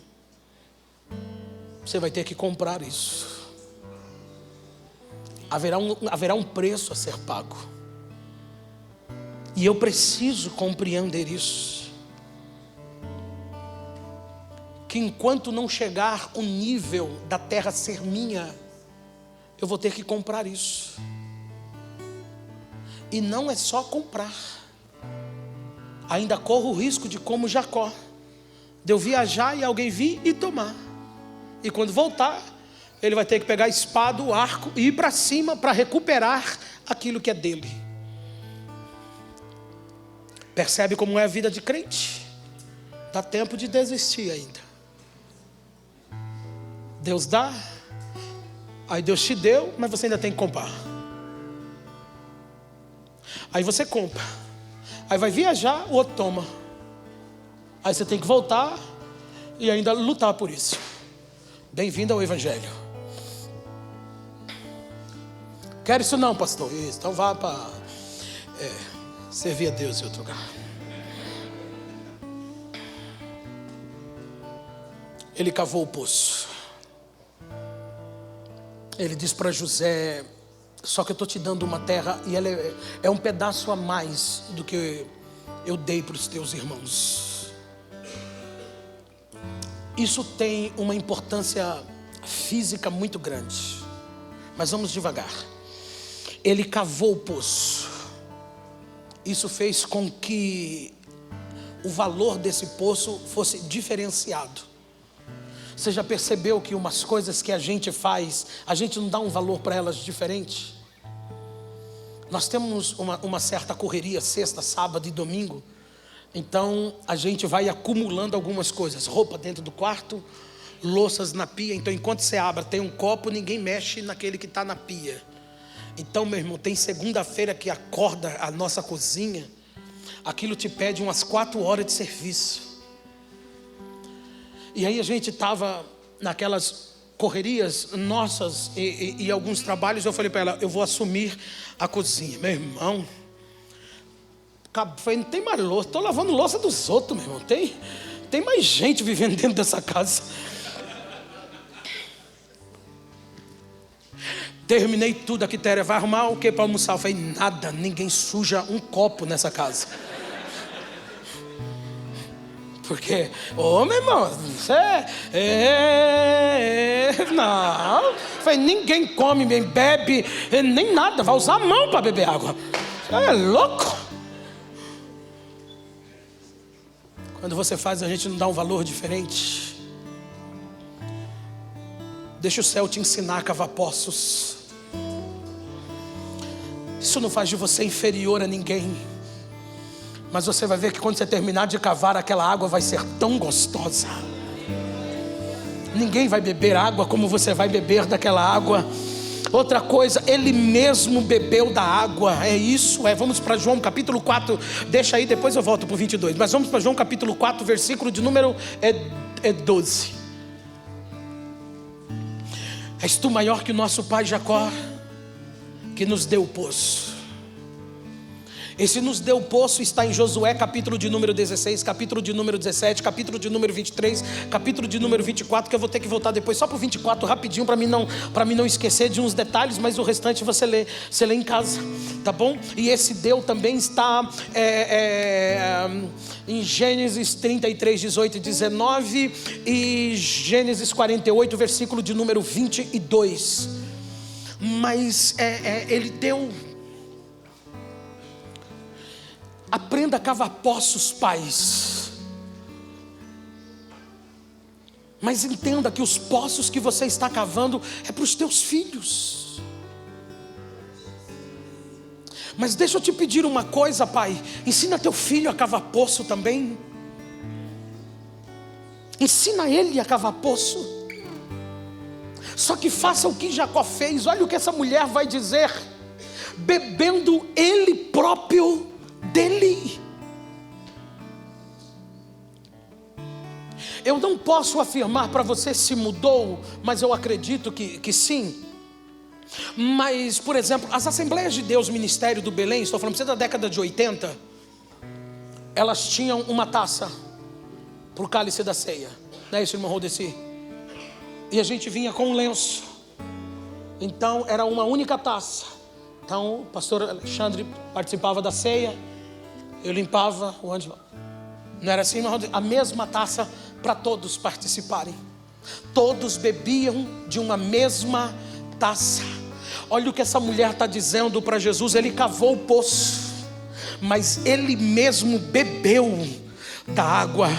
você vai ter que comprar isso. Haverá um preço a ser pago. E eu preciso compreender isso. Que enquanto não chegar o nível da terra ser minha, eu vou ter que comprar isso. E não é só comprar. Ainda corro o risco de, como Jacó, de eu viajar e alguém vir e tomar. E quando voltar, ele vai ter que pegar a espada, o arco e ir para cima para recuperar aquilo que é dele. Percebe como é a vida de crente? Dá tempo de desistir ainda. Deus dá, aí Deus te deu, mas você ainda tem que comprar. Aí você compra, aí vai viajar, o outro toma. Aí você tem que voltar e ainda lutar por isso. Bem-vindo ao Evangelho. Quero isso não, pastor. Isso, então vá para servir a Deus em outro lugar. Ele cavou o poço. Ele diz para José: só que eu estou te dando uma terra e ela é um pedaço a mais do que eu dei para os teus irmãos. Isso tem uma importância física muito grande, mas vamos devagar. Ele cavou o poço. Isso fez com que o valor desse poço fosse diferenciado. Você já percebeu que umas coisas que a gente faz, a gente não dá um valor para elas diferente? Nós temos uma certa correria sexta, sábado e domingo. Então a gente vai acumulando algumas coisas. Roupa dentro do quarto, louças na pia. Então enquanto você abre, tem um copo, ninguém mexe naquele que está na pia. Então, meu irmão, tem segunda-feira que acorda a nossa cozinha, aquilo te pede umas 4 horas de serviço. E aí a gente estava naquelas correrias nossas e alguns trabalhos. Eu falei para ela: eu vou assumir a cozinha. Meu irmão, não tem mais louça, estou lavando louça dos outros, meu irmão. Tem mais gente vivendo dentro dessa casa. Terminei tudo. Aqui, Tere, vai arrumar o que para almoçar? Eu falei: nada, ninguém suja um copo nessa casa. Porque, meu irmão, você não. Eu falei: ninguém come, nem bebe, nem nada. Vai usar a mão para beber água. Você é louco? Quando você faz, a gente não dá um valor diferente. Deixa o céu te ensinar a cavar poços. Isso não faz de você inferior a ninguém. Mas você vai ver que quando você terminar de cavar, aquela água vai ser tão gostosa. Ninguém vai beber água como você vai beber daquela água. Outra coisa, ele mesmo bebeu da água. É isso, vamos para João capítulo 4. Deixa aí, depois eu volto para o 22. Mas vamos para João capítulo 4, versículo de número 12. És tu maior que o nosso pai Jacó, que nos deu o poço. Esse nos deu o poço está em Josué capítulo de número 16, capítulo de número 17, capítulo de número 23, capítulo de número 24, que eu vou ter que voltar depois só para o 24 rapidinho, para mim não esquecer de uns detalhes, mas o restante você lê em casa, tá bom? E esse deu também está em Gênesis 33, 18 e 19 e Gênesis 48, versículo de número 22. Mas ele deu. Aprenda a cavar poços, pais. Mas entenda que os poços que você está cavando é para os teus filhos. Mas deixa eu te pedir uma coisa, pai. Ensina teu filho a cavar poço também. Ensina ele a cavar poço. Só que faça o que Jacó fez. Olha o que essa mulher vai dizer: bebendo ele próprio dele. Eu não posso afirmar para você se mudou, mas eu acredito que sim. Mas, por exemplo, as Assembleias de Deus Ministério do Belém, estou falando para você da década de 80, elas tinham uma taça para o cálice da ceia. Não é isso, irmão Rodeci? E a gente vinha com um lenço. Então era uma única taça. Então o pastor Alexandre participava da ceia, eu limpava o Ângelo. Não era assim, irmão? A mesma taça para todos participarem. Todos bebiam de uma mesma taça. Olha o que essa mulher está dizendo para Jesus. Ele cavou o poço, mas ele mesmo bebeu da água.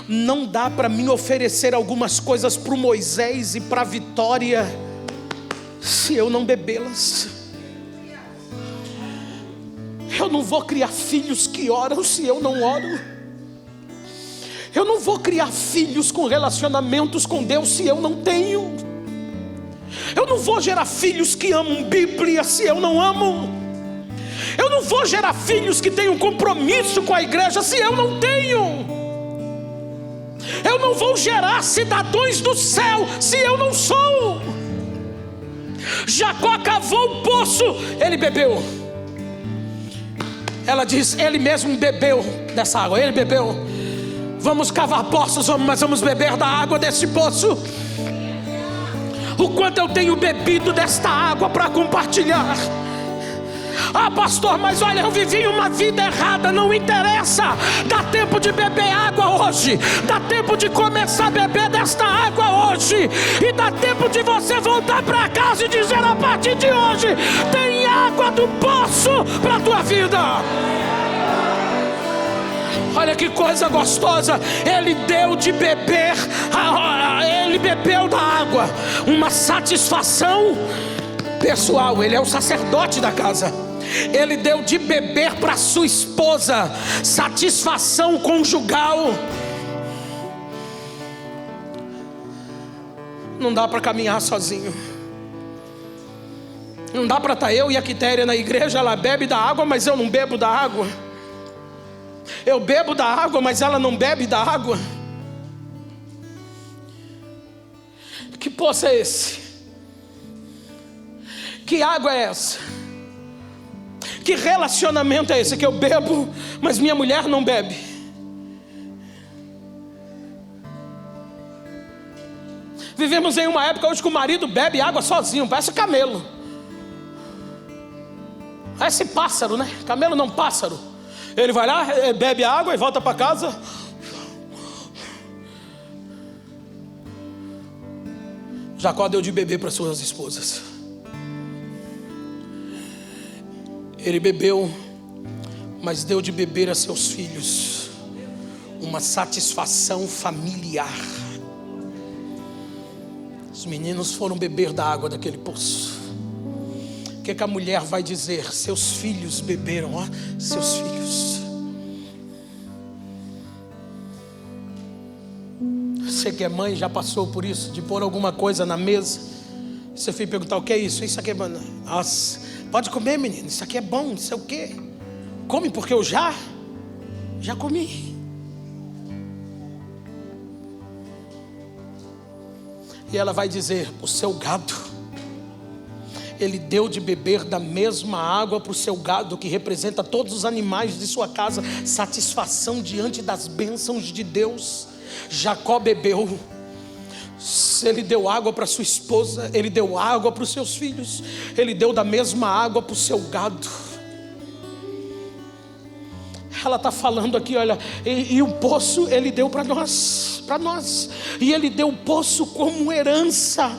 Não dá para mim oferecer algumas coisas para o Moisés e para a Vitória se eu não bebê-las. Eu não vou criar filhos que oram se eu não oro. Eu não vou criar filhos com relacionamentos com Deus se eu não tenho. Eu não vou gerar filhos que amam Bíblia se eu não amo. Eu não vou gerar filhos que tenham compromisso com a igreja se eu não tenho. Eu não vou gerar cidadãos do céu se eu não sou. Jacó cavou o poço, ele bebeu. Ela diz: ele mesmo bebeu dessa água, ele bebeu. Vamos cavar poços, mas vamos beber da água desse poço. o quanto eu tenho bebido desta água para compartilhar. Ah, pastor, mas olha, eu vivi uma vida errada. Não interessa, dá tempo de beber água hoje, dá tempo de começar a beber desta água hoje, e dá tempo de você voltar para casa e dizer: a partir de hoje tem água do poço para a tua vida. Olha que coisa gostosa, ele deu de beber, ele bebeu da água, uma satisfação pessoal. Ele é o sacerdote da casa. Ele deu de beber para sua esposa, satisfação conjugal. Não dá para caminhar sozinho. Não dá para estar eu e a Quitéria na igreja. Ela bebe da água, mas eu não bebo da água. Eu bebo da água, mas ela não bebe da água. Que poço é esse? Que água é essa? Que relacionamento é esse que eu bebo, mas minha mulher não bebe? Vivemos em uma época hoje que o marido bebe água sozinho, parece camelo. Parece pássaro, né? Camelo não, pássaro. Ele vai lá, bebe água e volta para casa. Jacó deu de beber para suas esposas. Ele bebeu, mas deu de beber a seus filhos. Uma satisfação familiar. Os meninos foram beber da água daquele poço. O que a mulher vai dizer? Seus filhos beberam, ó, seus filhos. Você que é mãe já passou por isso, de pôr alguma coisa na mesa. Seu filho perguntar: o que é isso? Isso aqui é bom. Nossa, pode comer, menino, isso aqui é bom, não sei o quê. Come, porque eu já comi. E ela vai dizer: o seu gado, ele deu de beber da mesma água para o seu gado, que representa todos os animais de sua casa. Satisfação diante das bênçãos de Deus. Jacó bebeu. Ele deu água para sua esposa, ele deu água para os seus filhos, ele deu da mesma água para o seu gado. Ela está falando aqui, olha, e o poço ele deu para nós, e ele deu o poço como herança.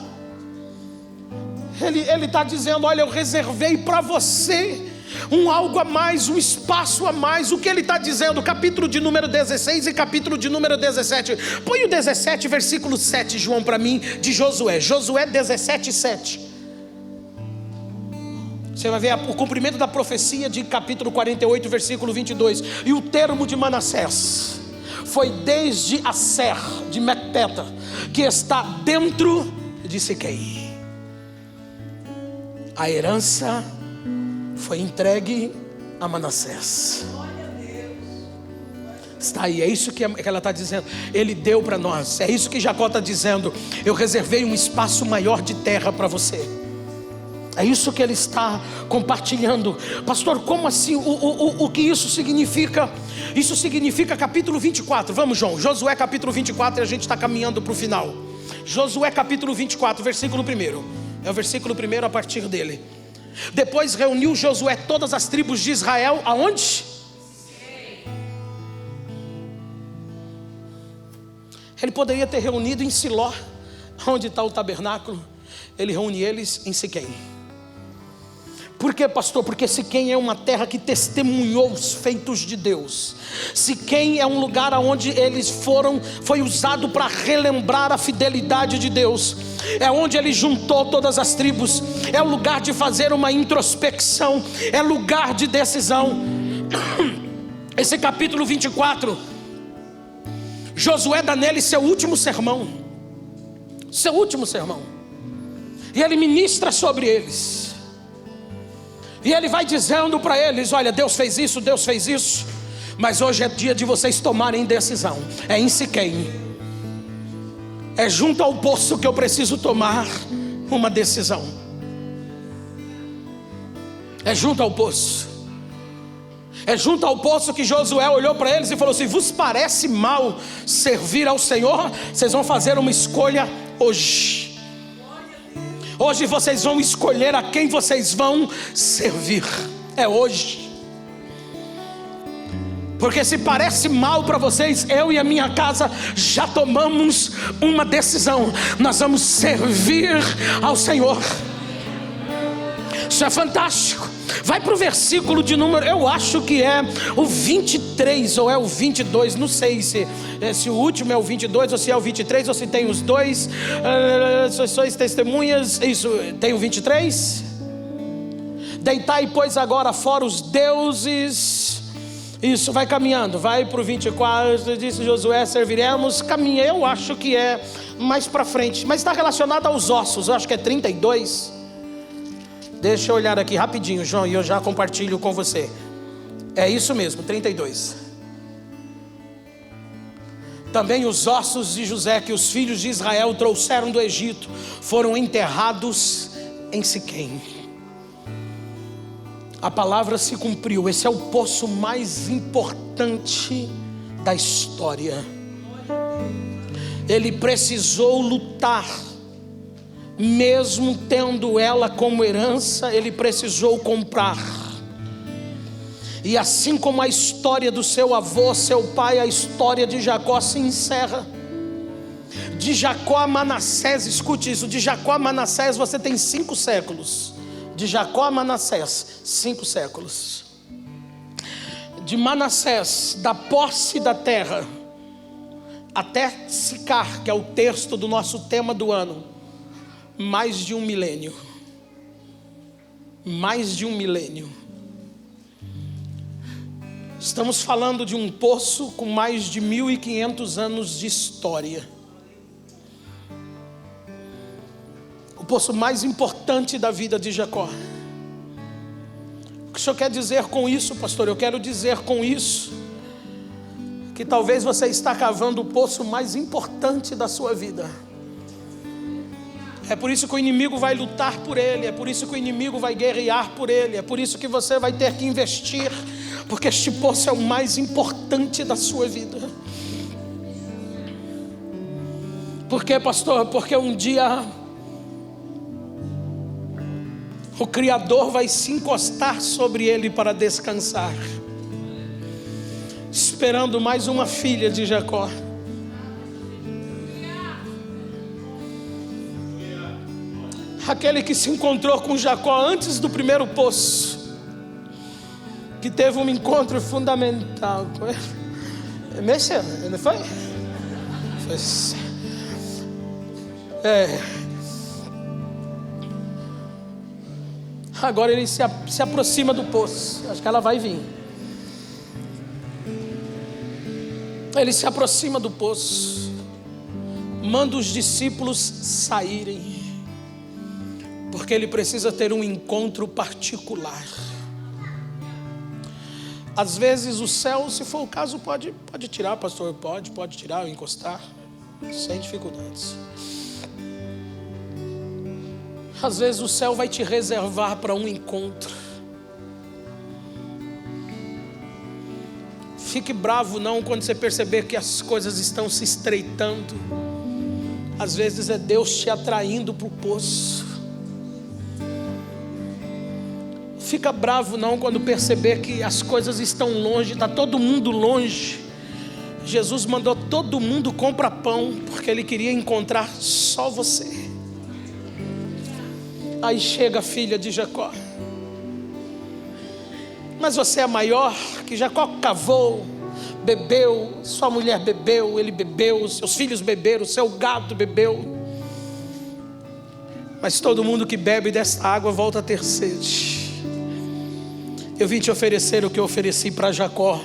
Ele está dizendo: olha, eu reservei para você um algo a mais, um espaço a mais. O que ele está dizendo? Capítulo de número 16 e capítulo de número 17. Põe o 17, versículo 7, João, para mim, de Josué. Josué 17, 7. Você vai ver o cumprimento da profecia de capítulo 48, versículo 22. E o termo de Manassés foi desde Aser de Macpeta, que está dentro de Siquém. A herança foi entregue a Manassés. Está aí, é isso que ela está dizendo. Ele deu para nós. É isso que Jacó está dizendo. Eu reservei um espaço maior de terra para você. É isso que ele está compartilhando. Pastor, como assim? O que isso significa? Isso significa capítulo 24. Vamos, João, Josué capítulo 24, e a gente está caminhando para o final. Josué capítulo 24, versículo 1. É o versículo 1 a partir dele. Depois reuniu Josué todas as tribos de Israel. Aonde? Ele poderia ter reunido em Siló, onde está o tabernáculo. Ele reúne eles em Siquém. Por quê, pastor? Porque Siquém é uma terra que testemunhou os feitos de Deus. Siquém é um lugar onde eles foi usado para relembrar a fidelidade de Deus. É onde ele juntou todas as tribos. É o lugar de fazer uma introspecção. É lugar de decisão. Esse capítulo 24, Josué dá nele seu último sermão. Seu último sermão. E ele ministra sobre eles. E ele vai dizendo para eles: olha, Deus fez isso, mas hoje é dia de vocês tomarem decisão. É em Siquém, é junto ao poço que eu preciso tomar uma decisão. É junto ao poço. É junto ao poço que Josué olhou para eles e falou assim: vos parece mal servir ao Senhor? Vocês vão fazer uma escolha hoje. Hoje vocês vão escolher a quem vocês vão servir. É hoje. Porque se parece mal para vocês, eu e a minha casa já tomamos uma decisão. Nós vamos servir ao Senhor. Isso é fantástico. Vai para o versículo de número, eu acho que é o 23 ou é o 22, não sei se o último é o 22 ou se é o 23 ou se tem os dois. Sois testemunhas, isso, tem o 23? Deitai, pois, agora fora os deuses. Isso, vai caminhando, vai para o 24, disse Josué, serviremos, caminha, eu acho que é mais para frente, mas está relacionado aos ossos, eu acho que é 32. Deixa eu olhar aqui rapidinho, João, e eu já compartilho com você. É isso mesmo, 32. Também os ossos de José que os filhos de Israel trouxeram do Egito foram enterrados em Siquém. A palavra se cumpriu. Esse é o poço mais importante da história. Ele precisou lutar. Mesmo tendo ela como herança, ele precisou comprar. E assim como a história do seu avô, seu pai, a história de Jacó se encerra. De Jacó a Manassés, escute isso, de Jacó a Manassés você tem 5 séculos. De Jacó a Manassés, 5 séculos. De Manassés, da posse da terra, até Sicar, que é o texto do nosso tema do ano, mais de 1 milênio. Mais de 1 milênio. Estamos falando de um poço com mais de 1500 anos de história. O poço mais importante da vida de Jacó. O que o senhor quer dizer com isso, pastor? Eu quero dizer com isso que talvez você está cavando o poço mais importante da sua vida. É por isso que o inimigo vai lutar por ele, é por isso que o inimigo vai guerrear por ele, é por isso que você vai ter que investir, porque este poço é o mais importante da sua vida. Por quê, pastor? Porque um dia o Criador vai se encostar sobre ele para descansar, esperando mais uma filha de Jacó. Aquele que se encontrou com Jacó antes do primeiro poço, que teve um encontro fundamental com ele. Mexeu, não foi? Agora ele se aproxima do poço. Acho que ela vai vir. Ele se aproxima do poço, manda os discípulos saírem, porque ele precisa ter um encontro particular. Às vezes o céu, se for o caso, pode tirar, pastor, pode tirar, encostar, sem dificuldades. Às vezes o céu vai te reservar para um encontro. Fique bravo não quando você perceber que as coisas estão se estreitando. Às vezes é Deus te atraindo para o poço. Fica bravo não quando perceber que as coisas estão longe, está todo mundo longe. Jesus mandou todo mundo comprar pão, porque Ele queria encontrar só você. Aí chega a filha de Jacó. Mas você é maior, que Jacó cavou, bebeu, sua mulher bebeu, ele bebeu, seus filhos beberam, seu gado bebeu. Mas todo mundo que bebe dessa água volta a ter sede. Eu vim te oferecer o que eu ofereci para Jacó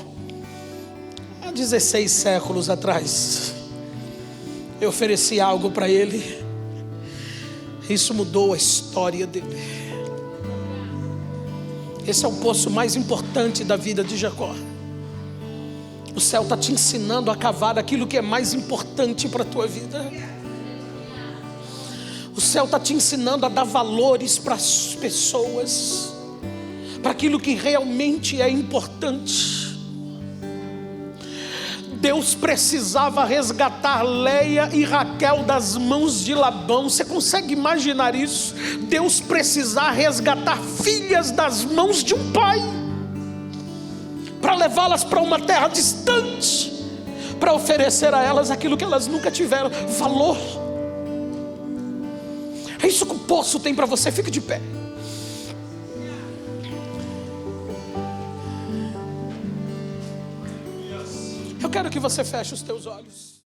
há 16 séculos atrás. Eu ofereci algo para ele. Isso mudou a história dele. Esse é o poço mais importante da vida de Jacó. O céu está te ensinando a cavar aquilo que é mais importante para a tua vida. O céu está te ensinando a dar valores para as pessoas, para aquilo que realmente é importante. Deus precisava resgatar Leia e Raquel das mãos de Labão. Você consegue imaginar isso? Deus precisar resgatar filhas das mãos de um pai, para levá-las para uma terra distante, para oferecer a elas aquilo que elas nunca tiveram, valor. É isso que o poço tem para você. Fique de pé. Eu quero que você feche os teus olhos.